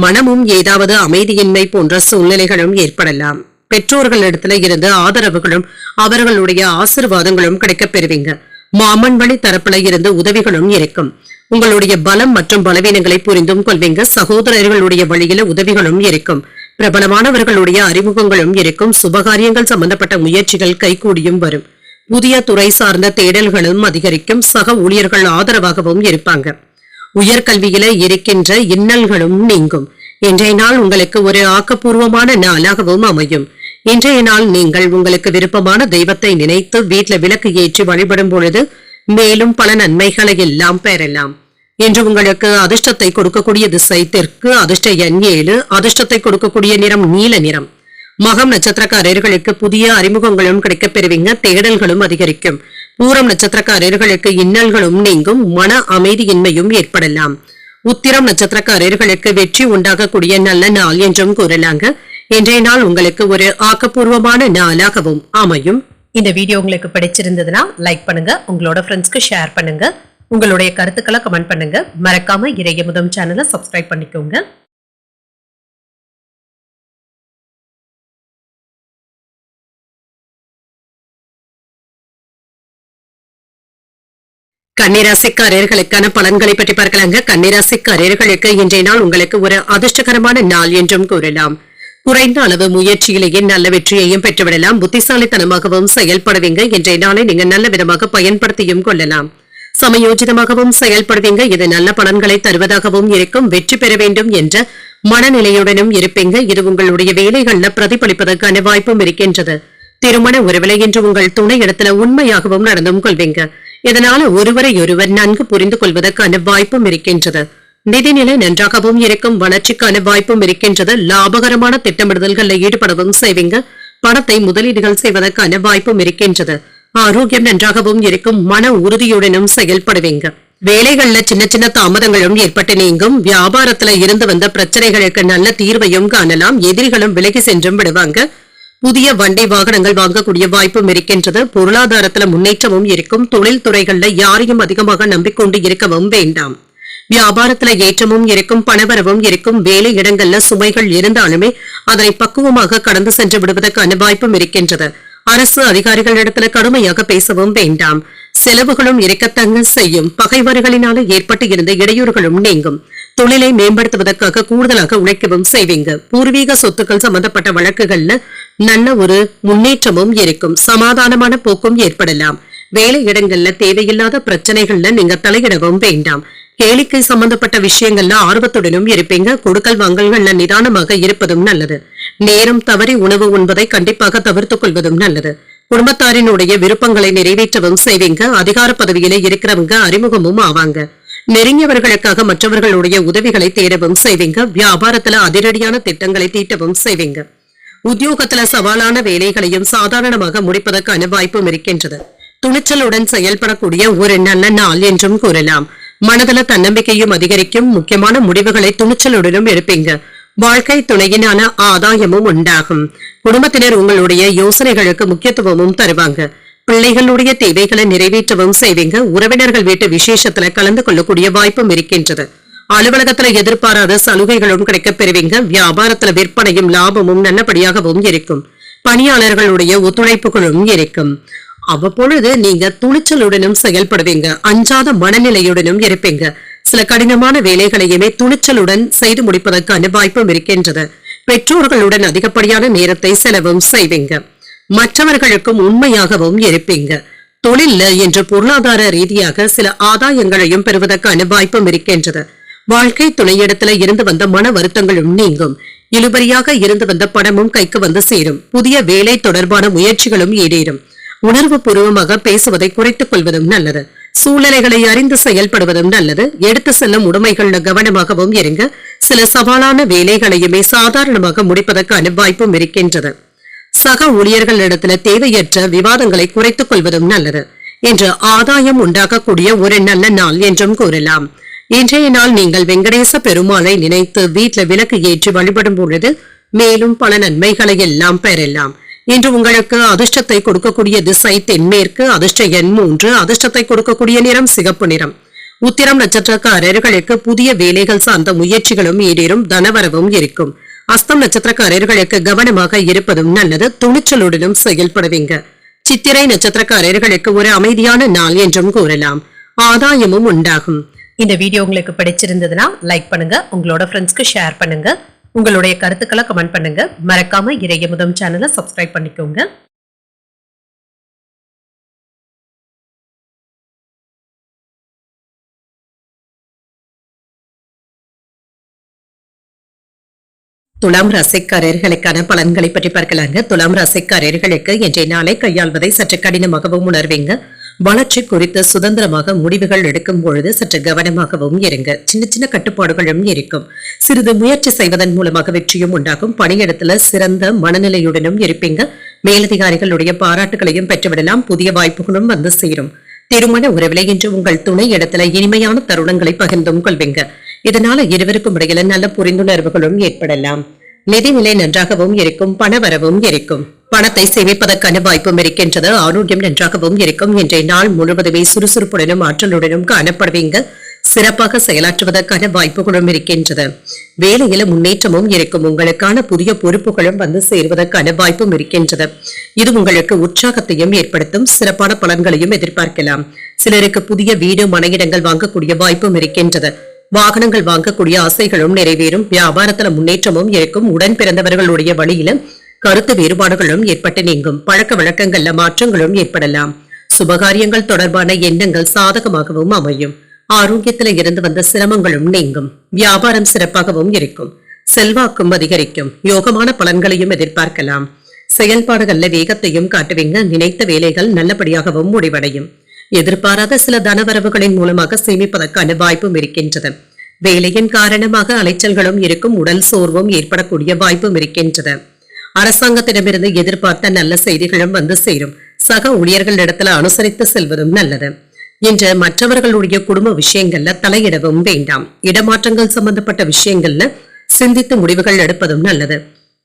மனமும் ஏதாவது அமைதியின்மை போன்ற சூழ்நிலைகளும் ஏற்படலாம். பெற்றோர்களிடத்துல இருந்து ஆதரவுகளும் அவர்களுடைய ஆசிர்வாதங்களும் கிடைக்கப் பெறுவீங்க. மாமன் வழி தரப்புல இருந்து உதவிகளும் இருக்கும். உங்களுடைய பலம் மற்றும் பலவீனங்களை புரிந்தும் கொள்வீங்க. சகோதரர்களுடைய வழியில உதவிகளும் இருக்கும். பிரபலமானவர்களுடைய அறிமுகங்களும் இருக்கும். சுபகாரியங்கள் சம்பந்தப்பட்ட முயற்சிகள் கைகூடியும் வரும். புதிய துறை சார்ந்த தேடல்களும் அதிகரிக்கும். சக ஊழியர்கள் ஆதரவாகவும் இருப்பாங்க. உயர்கல்வியில இருக்கின்ற இன்னல்களும் நீங்கும். இன்றைய நாள் உங்களுக்கு ஒரு ஆக்கப்பூர்வமான நாளாகவும் அமையும். இன்றைய நாள் நீங்கள் உங்களுக்கு விருப்பமான தெய்வத்தை நினைத்து வீட்டுல விளக்கு ஏற்றி வழிபடும் பொழுது மேலும் பல நன்மைகளை எல்லாம் பெறலாம். இன்று உங்களுக்கு அதிர்ஷ்டத்தை கொடுக்கக்கூடிய திசை தெற்கு. அதிர்ஷ்ட எண் 7. அதிர்ஷ்டத்தை கொடுக்கக்கூடிய நிறம் நீல நிறம். மகம் நட்சத்திரக்காரர்களுக்கு புதிய அறிமுகங்களும் கிடைக்கப் பெறுவீங்க. தேடல்களும் அதிகரிக்கும். பூரம் நட்சத்திரக்காரர்களுக்கு இன்னல்களும் நீங்கும். மன அமைதியின்மையும் ஏற்படலாம். உத்திரம் நட்சத்திரக்காரர்களுக்கு வெற்றி உண்டாகக்கூடிய நல்ல நாள் என்றும் கூறலாங்க. இன்றைய நாள் உங்களுக்கு ஒரு ஆக்கப்பூர்வமான நாளாகவும் அமையும். இந்த வீடியோ உங்களுக்கு பிடிச்சிருந்ததுன்னா லைக் பண்ணுங்க. உங்களோட ஃப்ரெண்ட்ஸ்க்கு ஷேர் பண்ணுங்க. உங்களுடைய கருத்துக்களை கமெண்ட் பண்ணுங்க. மறக்காம இறையமுதம் சேனலை சப்ஸ்கிரைப் பண்ணிக்கோங்க. கன்னிராசிக்காரர்களுக்கான பலன்களை பற்றி பார்க்கலாங்க. கன்னிராசிக்காரர்களுக்கு இன்றைய நாள் உங்களுக்கு ஒரு அதிர்ஷ்டகரமான நாள் என்றும் கூறலாம். குறைந்த அளவு முயற்சியிலேயே நல்ல வெற்றியையும் பெற்றுவிடலாம். புத்திசாலித்தனமாகவும் செயல்படுவீங்க. இன்றைய நாளை நீங்க நல்ல விதமாக பயன்படுத்தியும் கொள்ளலாம். சமயோஜிதமாகவும் செயல்படுவீங்க. இது நல்ல பலன்களை தருவதாகவும் இருக்கும். வெற்றி பெற வேண்டும் என்ற மனநிலையுடனும் இருப்பீங்க. இது உங்களுடைய வேலைகள்ல பிரதிபலிப்பதற்கான வாய்ப்பும் இருக்கின்றது. திருமண உறவிலை என்று உங்கள் துணை இடத்துல உண்மையாகவும் நடந்தும் கொள்வீங்க. இதனால ஒருவரை ஒருவர் நன்கு புரிந்து கொள்வதற்கான வாய்ப்பும் இருக்கின்றது. நிதிநிலை நன்றாகவும் இருக்கும். வளர்ச்சிக்கான வாய்ப்பும் இருக்கின்றது. லாபகரமான திட்டமிடுதல்களில் ஈடுபடவும் செய்வீங்க. பணத்தை முதலீடுகள் செய்வதற்கான வாய்ப்பும் இருக்கின்றது. ஆரோக்கியம் நன்றாகவும் இருக்கும். மன உறுதியுடனும் செயல்படுவீங்க. வேலைகள்ல சின்ன சின்ன தாமதங்களும் ஏற்பட்டு நீங்கும். வியாபாரத்துல இருந்து வந்த பிரச்சனைகளுக்கு நல்ல தீர்வையும் காணலாம். எதிரிகளும் விலகி சென்றும் விடுவாங்க. புதிய வண்டி வாகனங்கள் வாங்கக்கூடிய வாய்ப்பும் இருக்கின்றது. பொருளாதாரத்துல முன்னேற்றமும் இருக்கும். தொழில் துறைகள்ல யாரையும் அதிகமாக நம்பிக்கொண்டு இருக்கவும் வேண்டாம். வியாபாரத்துல ஏற்றமும் இருக்கும். பணவரவும் இருக்கும். வேலை இடங்கள்ல சுமைகள் இருந்தாலுமே அதனை பக்குவமாக கடந்து சென்று விடுவதற்கான வாய்ப்பும் இருக்கின்றது. அரசு அதிகாரிகளிடத்துல கடுமையாக பேசவும் வேண்டாம். செலவுகளும் இருக்கத்தங்க செய்யும். பகைவர்களினால ஏற்பட்டு இருந்த இடையூறுகளும் நீங்கும். தொழிலை மேம்படுத்துவதற்காக கூடுதலாக உழைக்கவும் செய்வீங்க. பூர்வீக சொத்துக்கள் சம்பந்தப்பட்ட வழக்குகள்ல நல்ல ஒரு முன்னேற்றமும் இருக்கும். சமாதானமான போக்கும் ஏற்படலாம். வேலை இடங்கள்ல தேவையில்லாத பிரச்சனைகள்ல நீங்க தலையிடவும் வேண்டாம். கேளிக்கை சம்பந்தப்பட்ட விஷயங்கள்ல ஆர்வத்துடனும் இருப்பீங்க. கொடுக்கல் வாங்கல்கள்ல நிதானமாக இருப்பதும் நல்லது. நேரம் தவறி உணவு உண்பதை கண்டிப்பாக தவிர்த்துக் கொள்வதும் நல்லது. குடும்பத்தாரினுடைய விருப்பங்களை நிறைவேற்றவும் செய்வீங்க. அதிகார பதவியில இருக்கிறவங்க அறிமுகமும் ஆவாங்க. நெருங்கியவர்களுக்காக மற்றவர்களுடைய உதவிகளை தேடவும் செய்வீங்க. வியாபாரத்துல அதிரடியான திட்டங்களை தீட்டவும் செய்வீங்க. உத்தியோகத்துல சவாலான வேலைகளையும் சாதாரணமாக முடிப்பதற்கான வாய்ப்பும் இருக்கின்றது. துணிச்சலுடன் செயல்படக்கூடிய ஒரு நல்ல நாள் என்றும் கூறலாம். மனதள தன்னம்பிக்கையும் அதிகரிக்கும். முக்கியமான முடிவுகளை துணிச்சலுடனும் எடுப்பீங்க. வாழ்க்கை துணையினான ஆதாயமும் உண்டாகும். குடும்பத்தினர் உங்களுடைய யோசனைகளுக்கு முக்கியத்துவமும் தருவாங்க. பிள்ளைகளுடைய தேவைகளை நிறைவேற்றவும் செய்வீங்க. உறவினர்கள் வீட்டு விசேஷத்துல கலந்து கொள்ளக்கூடிய வாய்ப்பும் இருக்கின்றது. அலுவலகத்துல எதிர்பாராத சலுகைகளும் கிடைக்கப் பெறுவீங்க. வியாபாரத்துல விற்பனையும் லாபமும் நல்லபடியாகவும் இருக்கும். பணியாளர்களுடைய ஒத்துழைப்புகளும் இருக்கும். அவ்வப்பொழுது நீங்க துணிச்சலுடனும் செயல்படுவீங்க, அஞ்சாத மனநிலையுடனும் இருப்பீங்க. சில கடினமான வேலைகளையுமே துணிச்சலுடன் செய்து முடிப்பதற்கான வாய்ப்பும் இருக்கின்றது. பெற்றோர்களுடன் அதிகப்படியான நேரத்தை செலவும் செய்வீங்க. மற்றவர்களுக்கும் உண்மையாகவும் இருப்பீங்க. தொழில்ல என்று பொருளாதார ரீதியாக சில ஆதாயங்களையும் பெறுவதற்கான வாய்ப்பும் இருக்கின்றது. வாழ்க்கை துணையிடத்துல இருந்து வந்த மன வருத்தங்களும் நீங்கும். இழுபறியாக இருந்து வந்த பணமும் கைக்கு வந்து சேரும். புதிய வேலை தொடர்பான முயற்சிகளும் ஈடேறும். உணர்வு பூர்வமாக பேசுவதை குறைத்துக் கொள்வதும் நல்லது. சூழ்நிலைகளை அறிந்து செயல்படுவதும் நல்லது. எடுத்து செல்லும் உடைமைகள்ல கவனமாகவும் இருங்க. சில சவாலான வேலைகளையுமே சாதாரணமாக முடிப்பதற்கான வாய்ப்பும் இருக்கின்றது. சக ஊழியர்களிடத்துல தேவையற்ற விவாதங்களை குறைத்துக் கொள்வதும் நல்லது. இன்று ஆதாயம் உண்டாக்கக்கூடிய ஒரு நல்ல நாள் என்றும் கூறலாம். இன்றைய நாள் நீங்கள் வெங்கடேச பெருமாளை நினைத்து வீட்டில் விளக்கு ஏற்றி வழிபடும் பொழுது மேலும் பல நன்மைகளை எல்லாம் பெறலாம். இன்று உங்களுக்கு அதிர்ஷ்டத்தை கொடுக்கக்கூடிய திசை தென்மேற்கு, அதிர்ஷ்ட எண் 3, அதிர்ஷ்டத்தை கொடுக்கக்கூடிய நிறம் சிகப்பு நிறம். உத்திரம் நட்சத்திரக்காரர்களுக்கு புதிய வேலைகள் சார்ந்த முயற்சிகளும் ஈடேறும், தனவரவும் இருக்கும். அஸ்தம் நட்சத்திரக்காரர்களுக்கு கவனமாக இருப்பதும் நல்லது. துணிச்சலுடனும் செயல்படுவீங்க. சித்திரை நட்சத்திரக்காரர்களுக்கு ஒரு அமைதியான நாள் என்றும் கூறலாம். ஆதாயமும் உண்டாகும். இந்த வீடியோ உங்களுக்கு பிடிச்சிருந்ததுன்னா லைக் பண்ணுங்க, உங்களோட ஃப்ரெண்ட்ஸ்க்கு ஷேர் பண்ணுங்க, உங்களுடைய கருத்துக்களை கமெண்ட் பண்ணுங்க. மறக்காம இறையமுதம் சேனலை சப்ஸ்கிரைப் பண்ணிக்கோங்க. துலாம் ராசிக்காரர்களுக்கான பலன்களை பற்றி பார்க்கலாங்க. துலாம் ராசிக்காரர்களுக்கு இன்றைய நாளை கையாள்வதை சற்று கடினமாகவும் உணர்வீங்க. வளர்ச்சி குறித்து சுதந்திரமாக முடிவுகள் எடுக்கும் பொழுது சற்று கவனமாகவும் இருங்க. சின்ன சின்ன கட்டுப்பாடுகளும் இருக்கும். சிறிது முயற்சி செய்வதன் மூலமாக வெற்றியும் உண்டாகும். பணியிடத்துல சிறந்த மனநிலையுடனும் இருப்பீங்க. மேலதிகாரிகளுடைய பாராட்டுகளையும் பெற்றுவிடலாம். புதிய வாய்ப்புகளும் வந்து சேரும். திருமண உறவிலை இன்று உங்கள் துணை இடத்துல இனிமையான தருணங்களை பகிர்ந்தும் கொள்வீங்க. இதனால இருவருக்கும் இடையில நல்ல புரிந்துணர்வுகளும் ஏற்படலாம். நிதிநிலை நன்றாகவும் இருக்கும். பணவரவும் இருக்கும். பணத்தை சேமிப்பதற்கான வாய்ப்பும் இருக்கின்றது. ஆரோக்கியம் நன்றாகவும் இருக்கும். இன்றைய நாள் முழுவதுமே சுறுசுறுப்புடனும் ஆற்றலுடனும் காணப்படுவீங்க. சிறப்பாக செயலாற்றுவதற்கான வாய்ப்புகளும் இருக்கின்றது. வேலையில முன்னேற்றமும் இருக்கும். உங்களுக்கான புதிய பொறுப்புகளும் வந்து சேருவதற்கான வாய்ப்பும் இருக்கின்றது. இது உங்களுக்கு உற்சாகத்தையும் ஏற்படுத்தும். சிறப்பான பலன்களையும் எதிர்பார்க்கலாம். சிலருக்கு புதிய வீடு மனையிடங்கள் வாங்கக்கூடிய வாய்ப்பும் இருக்கின்றது. வாகனங்கள் வாங்கக்கூடிய ஆசைகளும் நிறைவேறும். வியாபாரத்துல முன்னேற்றமும் இருக்கும். உடன் பிறந்தவர்களுடைய வழியில கருத்து வேறுபாடுகளும் ஏற்பட்டு நீங்கும். பழக்க வழக்கங்கள்ல மாற்றங்களும் ஏற்படலாம். சுபகாரியங்கள் தொடர்பான எண்ணங்கள் சாதகமாகவும் அமையும். ஆரோக்கியத்துல இருந்து வந்த சிரமங்களும் நீங்கும். வியாபாரம் சிறப்பாகவும் இருக்கும். செல்வாக்கும் அதிகரிக்கும். யோகமான பலன்களையும் எதிர்பார்க்கலாம். செயல்பாடுகள்ல வேகத்தையும் காட்டுவீங்க. நினைத்த வேலைகள் நல்லபடியாகவும் முடிவடையும். எதிர்பாராத சில தனவரவுகளின் மூலமாக சேமிப்பதற்கான வாய்ப்பும் இருக்கின்றது. வேலையின் காரணமாக அலைச்சல்களும் இருக்கும். உடல் சோர்வும் ஏற்படக்கூடிய வாய்ப்பும் இருக்கின்றது. அரசாங்கத்திடமிருந்து எதிர்பார்த்த நல்ல செய்திகளும் வந்து சேரும். சக ஊழியர்களிடத்துல அனுசரித்து செல்வதும் நல்லது. இன்று மற்றவர்களுடைய குடும்ப விஷயங்கள்ல தலையிடவும் வேண்டாம். இடமாற்றங்கள் சம்பந்தப்பட்ட விஷயங்கள்ல சிந்தித்து முடிவுகள் எடுப்பதும் நல்லது.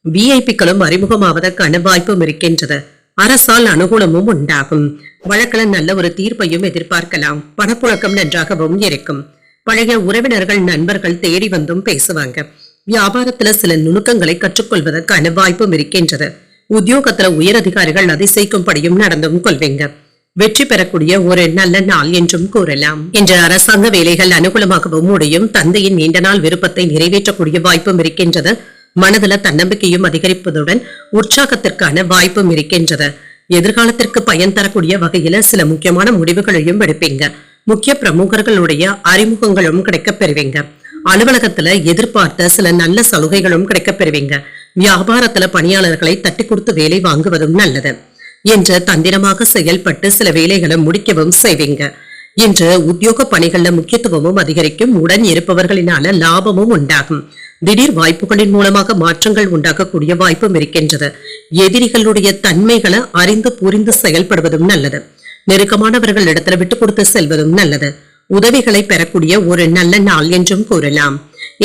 விஐபிக்களும் அறிமுகமாவதற்கான வாய்ப்பும் இருக்கின்றது. அரசால் அனுகூலமும் உண்டாகும். வழக்கில் நல்ல ஒரு தீர்ப்பையும் எதிர்பார்க்கலாம். பணப்புழக்கம் நன்றாகவும் இருக்கும். பழைய உறவினர்கள் நண்பர்கள் தேடி வந்தும் பேசுவாங்க. வியாபாரத்துல சில நுணுக்கங்களை கற்றுக்கொள்வதற்கான வாய்ப்பும் இருக்கின்றது. உத்தியோகத்துல உயரதிகாரிகள் அதிசயிக்கும்படியும் நடந்தும் கொள்வீங்க. வெற்றி பெறக்கூடிய ஒரு நல்ல நாள் என்றும் கூறலாம். இன்று அரசாங்க வேலைகள் அனுகூலமாகவும் முடியும். தந்தையின் நீண்ட நாள் விருப்பத்தை நிறைவேற்றக்கூடிய வாய்ப்பும் இருக்கின்றது. மனதுல தன்னம்பிக்கையும் அதிகரிப்பதுடன் உற்சாகத்திற்கான வாய்ப்பும் இருக்கின்றது. எதிர்காலத்திற்கு பயன் தரக்கூடிய வகையில சில முக்கியமான முடிவுகளையும் எடுப்பீங்க. முக்கிய பிரமுகர்களுடைய அறிமுகங்களும் கிடைக்கப் பெறுவீங்க. அலுவலகத்துல எதிர்பார்த்த சில நல்ல சலுகைகளும் கிடைக்கப் பெறுவீங்க. வியாபாரத்துல பணியாளர்களை தட்டி கொடுத்து வேலை வாங்குவதும் நல்லது. இன்று தந்திரமாக செயல்பட்டு சில வேலைகளை முடிக்கவும் செய்வீங்க. இன்று உத்தியோக பணிகள்ல முக்கியத்துவமும் அதிகரிக்கும். உடன் இருப்பவர்களினால லாபமும் உண்டாகும். திடீர் வாய்ப்புகளின் மூலமாக மாற்றங்கள் உண்டாக்கக்கூடிய வாய்ப்பும் இருக்கின்றது. எதிரிகளுடைய தன்மைகளை அறிந்து புரிந்து செயல்படுவதும் நல்லது. நெருக்கமானவர்கள் இடத்துல விட்டு கொடுத்து செல்வதும் நல்லது. உதவிகளை பெறக்கூடிய ஒரு நல்ல நாள் என்றும் கூறலாம்.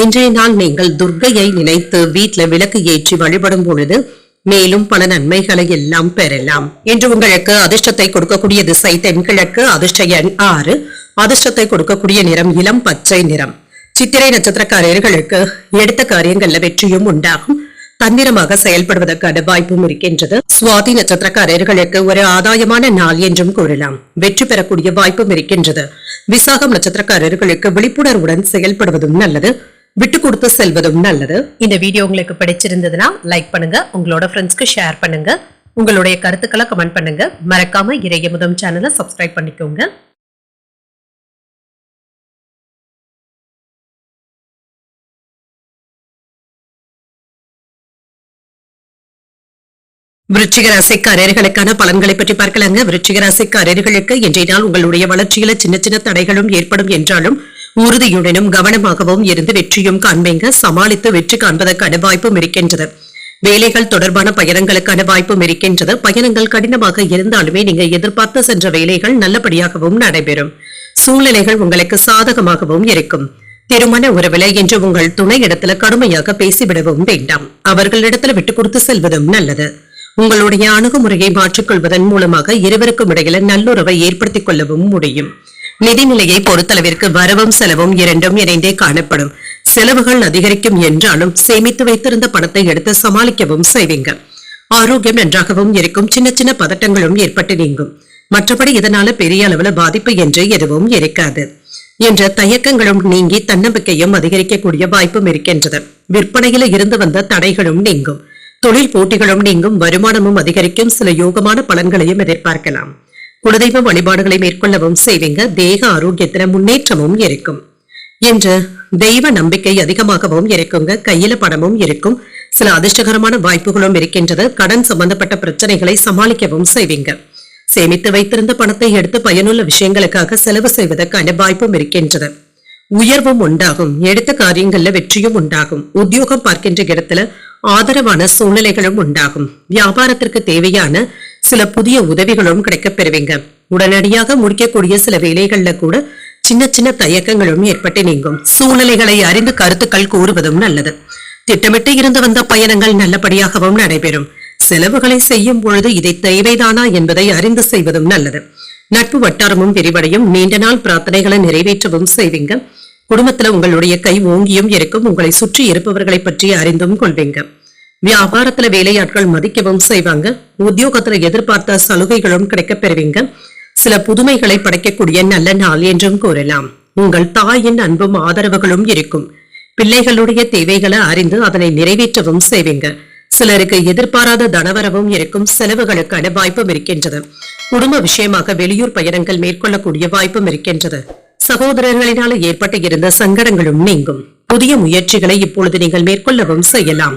இன்றைய நாள் நீங்கள் துர்க்கையை நினைத்து வீட்டுல விளக்கு ஏற்றி வழிபடும் பொழுது மேலும் பல நன்மைகளை எல்லாம் பெறலாம். இன்று உங்களுக்கு அதிர்ஷ்டத்தை கொடுக்கக்கூடிய திசை தென்கிழக்கு, அதிர்ஷ்ட எண் 6, அதிர்ஷ்டத்தை கொடுக்கக்கூடிய நிறம் இளம் பச்சை நிறம். சித்திரை நட்சத்திரக்காரர்களுக்கு எடுத்த காரியங்கள்ல வெற்றியும் உண்டாகும். தந்திரமாக செயல்படுவதற்கான வாய்ப்பும் இருக்கின்றது. சுவாதி நட்சத்திரக்காரர்களுக்கு ஒரு ஆதாயமான நாள் என்றும் கூறலாம். வெற்றி பெறக்கூடிய வாய்ப்பும் இருக்கின்றது. விசாகம் நட்சத்திரக்காரர்களுக்கு விழிப்புணர்வுடன் செயல்படுவதும் நல்லது, விட்டு கொடுத்து செல்வதும் நல்லது. இந்த வீடியோ உங்களுக்கு பிடிச்சிருந்ததுன்னா லைக் பண்ணுங்க, உங்களோட ஃப்ரெண்ட்ஸ்க்கு ஷேர் பண்ணுங்க, உங்களுடைய கருத்துக்களை கமெண்ட் பண்ணுங்க. மறக்காம இறையமுதம் சேனலை சப்ஸ்கிரைப் பண்ணிக்கோங்க. விருச்சிக ராசிக்காரர்களுக்கான பலன்களை பற்றி பார்க்கலாங்க. விருச்சிக ராசிக்காரர்களுக்கு இன்றைய நாள் உங்களுடைய வளர்ச்சியில சின்ன சின்ன தடைகளும் ஏற்படும் என்றாலும் உறுதியுடனும் கவனமாகவும் இருந்து வெற்றியும் காண்பீங்க. சமாளித்து வெற்றி காண்பதற்கான வாய்ப்பும் இருக்கின்றது. வேலைகள் தொடர்பான பயணங்களுக்கான வாய்ப்பும் இருக்கின்றது. பயணங்கள் கடினமாக இருந்தாலுமே நீங்க எதிர்பார்த்து சென்ற வேலைகள் நல்லபடியாகவும் நடைபெறும். சூழ்நிலைகள் உங்களுக்கு சாதகமாகவும் இருக்கும். திருமண உறவில என்று உங்கள் துணை இடத்துல கடுமையாக பேசிவிடவும் வேண்டாம். அவர்களிடத்துல விட்டுக் கொடுத்து செல்வதும் நல்லது. உங்களுடைய அணுகுமுறையை மாற்றிக்கொள்வதன் மூலமாக இருவருக்கும் இடையில நல்லுறவை ஏற்படுத்திக் கொள்ளவும் முடியும். நிதிநிலையை பொறுத்தளவிற்கு வரவும் செலவும் இரண்டும் இணைந்தே காணப்படும். செலவுகள் அதிகரிக்கும் என்றாலும் சேமித்து வைத்திருந்த பணத்தை எடுத்து சமாளிக்கவும் செய்வீங்க. ஆரோக்கியம் நன்றாகவும் இருக்கும். சின்ன சின்ன பதட்டங்களும் ஏற்பட்டு நீங்கும். மற்றபடி இதனால பெரிய அளவுல பாதிப்பு என்று எதுவும் இருக்காது என்ற தயக்கங்களும் நீங்கி தன்னம்பிக்கையும் அதிகரிக்கக்கூடிய வாய்ப்பும் இருக்கின்றது. விற்பனையில இருந்து வந்த தடைகளும் நீங்கும். தொழில் போட்டிகளும் நீங்கும். வருமானமும் அதிகரிக்கும். சில யோகமான பலன்களையும் எதிர்பார்க்கலாம். குலதெய்வ வழிபாடுகளை மேற்கொள்ளவும் செய்வீங்க. தேக ஆரோக்கியத்தில முன்னேற்றமும் இருக்கும் என்று தெய்வ நம்பிக்கை அதிகமாகவும் இருக்குங்க. கையில பணமும் இருக்கும். சில அதிர்ஷ்டகரமான வாய்ப்புகளும் இருக்கின்றது. கடன் சம்பந்தப்பட்ட பிரச்சனைகளை சமாளிக்கவும் செய்வீங்க. சேமித்து வைத்திருந்த பணத்தை எடுத்து பயனுள்ள விஷயங்களுக்காக செலவு செய்வதற்கான வாய்ப்பும் இருக்கின்றது. உயர்வும் உண்டாகும். எடுத்த காரியங்கள்ல வெற்றியும் உண்டாகும். உத்தியோகம் பார்க்கின்ற இடத்துல ஆதரவான சூழ்நிலைகளும் உண்டாகும். வியாபாரத்திற்கு தேவையான சில புதிய உதவிகளும் கிடைக்கப் பெறுவீங்க. உடனடியாக முடிக்கக்கூடிய சில வேலைகள்ல கூட சின்ன சின்ன தயக்கங்களும் ஏற்பட்டு நீங்கும். சூழ்நிலைகளை அறிந்து கருத்துக்கள் கூறுவதும் நல்லது. திட்டமிட்டு இருந்து வந்த பயணங்கள் நல்லபடியாகவும் நடைபெறும். செலவுகளை செய்யும் பொழுது இதை தேவைதானா என்பதை அறிந்து செய்வதும் நல்லது. நட்பு வட்டாரமும் விரிவடையும். நீண்ட நாள் பிரார்த்தனைகளை நிறைவேற்றவும் செய்வீங்க. குடும்பத்துல உங்களுடைய கை ஓங்கியும் இருக்கும். உங்களை சுற்றி இருப்பவர்களை பற்றி அறிந்தும் கொள்வீங்க. வியாபாரத்துல வேலையாட்கள் மதிக்கவும் செய்வாங்க. உத்தியோகத்துல எதிர்பார்த்த சலுகைகளும் கிடைக்கப் பெறுவீங்க. சில புதுமைகளை படைக்கக்கூடிய நல்ல நாள் என்றும் கூறலாம். உங்கள் தாயின் அன்பும் ஆதரவுகளும் இருக்கும். பிள்ளைகளுடைய தேவைகளை அறிந்து அதனை நிறைவேற்றவும் செய்வீங்க. சிலருக்கு எதிர்பாராத தனவரவும் இருக்கும். செலவுகளுக்கான வாய்ப்பும் இருக்கின்றது. குடும்ப விஷயமாக வெளியூர் பயணங்கள் மேற்கொள்ளக்கூடிய வாய்ப்பும் இருக்கின்றது. சகோதரர்களினால ஏற்பட்டு இருந்த சங்கடங்களும் நீங்கும். புதிய முயற்சிகளை இப்பொழுது நீங்கள் மேற்கொள்ளவும் செய்யலாம்.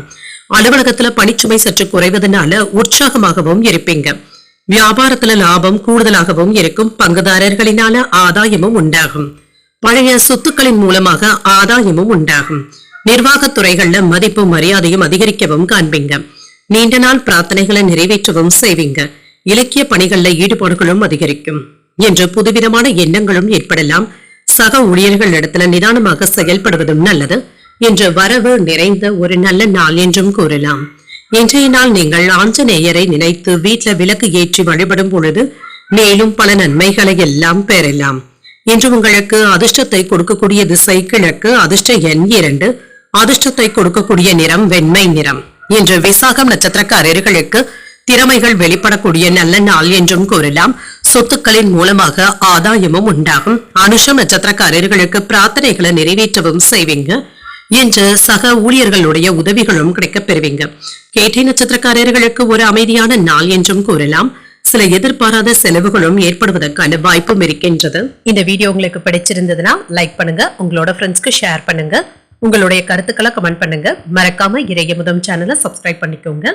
அலுவலகத்துல பணிச்சுமை சற்று குறைவதனால உற்சாகமாகவும் இருப்பீங்க. வியாபாரத்துல லாபம் கூடுதலாகவும் இருக்கும். பங்குதாரர்களினால ஆதாயமும் உண்டாகும். பழைய சொத்துக்களின் மூலமாக ஆதாயமும் உண்டாகும். நிர்வாகத்துறைகள்ல மதிப்பும் மரியாதையும் அதிகரிக்கவும் காண்பீங்க. நீண்ட நாள் பிரார்த்தனைகளை நிறைவேற்றவும் செய்வீங்க. இலக்கிய பணிகள்ல ஈடுபாடுகளும் அதிகரிக்கும் என்று புதுவிதமான எண்ணங்களும் ஏற்படலாம். சக ஊழியர்கள் இடத்துல நிதானமாக செயல்படுவதும் நல்லது என்று வரவு நிறைந்த ஒரு நல்ல நாள் என்றும் கூறலாம். இன்றைய நாள் நீங்கள் ஆஞ்சநேயரை நினைத்து வீட்டுல விளக்கு ஏற்றி வழிபடும் பொழுது மேலும் பல நன்மைகளை எல்லாம் பெறலாம். இன்று உங்களுக்கு அதிர்ஷ்டத்தை கொடுக்கக்கூடிய திசை கிழக்கு. அதிர்ஷ்ட எண் 2. அதிர்ஷ்டத்தை கொடுக்கக்கூடிய நிறம் வெண்மை நிறம். இன்று விசாகம் நட்சத்திரக்காரர்களுக்கு திறமைகள் வெளிப்படக்கூடிய நல்ல நாள் என்றும் கூறலாம். சொத்துக்களின் மூலமாக ஆதாயமும் உண்டாகும். அனுஷம் நட்சத்திரக்காரர்களுக்கு பிரார்த்தனைகளை நிறைவேற்றவும் செய்வீங்க. இன்று சக ஊழியர்களுடைய உதவிகளும் கிடைக்கப் பெறுவீங்க. கேட்டை நட்சத்திரக்காரர்களுக்கு ஒரு அமைதியான நாள் என்றும் கூறலாம். சில எதிர்பாராத செலவுகளும் ஏற்படுவதற்கான வாய்ப்பும் இருக்கின்றது. இந்த வீடியோ உங்களுக்கு பிடிச்சிருந்ததுன்னா லைக் பண்ணுங்க, உங்களோட ஃப்ரெண்ட்ஸ்க்கு ஷேர் பண்ணுங்க, உங்களுடைய கருத்துக்களை கமெண்ட் பண்ணுங்க. மறக்காம இறையமுதம் சேனலை சப்ஸ்கிரைப் பண்ணிக்கோங்க.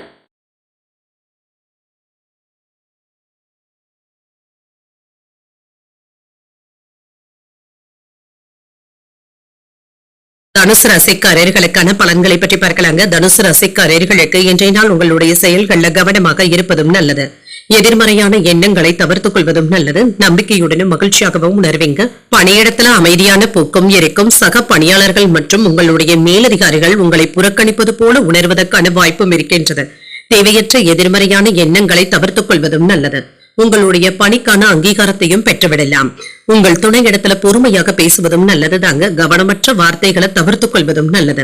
தனுசு ராசிக்காரர்களுக்கான பலன்களை பற்றி பார்க்கலாங்க. தனுசு ராசிக்காரர்களுக்கு இன்றைய நாள் உங்களுடைய செயல்கள்ல கவனமாக இருப்பதும் நல்லது. எதிர்மறையான எண்ணங்களை தவிர்த்துக் கொள்வதும் நல்லது. நம்பிக்கையுடனும் மகிழ்ச்சியாகவும் உணர்வீங்க. பணியிடத்துல அமைதியான போக்கும் இருக்கும். சக பணியாளர்கள் மற்றும் உங்களுடைய மேலதிகாரிகள் உங்களை புறக்கணிப்பது போல உணர்வதற்கான வாய்ப்பும் இருக்கின்றது. தேவையற்ற எதிர்மறையான எண்ணங்களை தவிர்த்துக் கொள்வதும் நல்லது. உங்களுடைய பணிக்கான அங்கீகாரத்தையும் பெற்றுவிடலாம். உங்கள் துணை இடத்துல பொறுமையாக பேசுவதும் நல்லது தாங்க. கவனமற்ற வார்த்தைகளை தவிர்த்துக் கொள்வதும் நல்லது.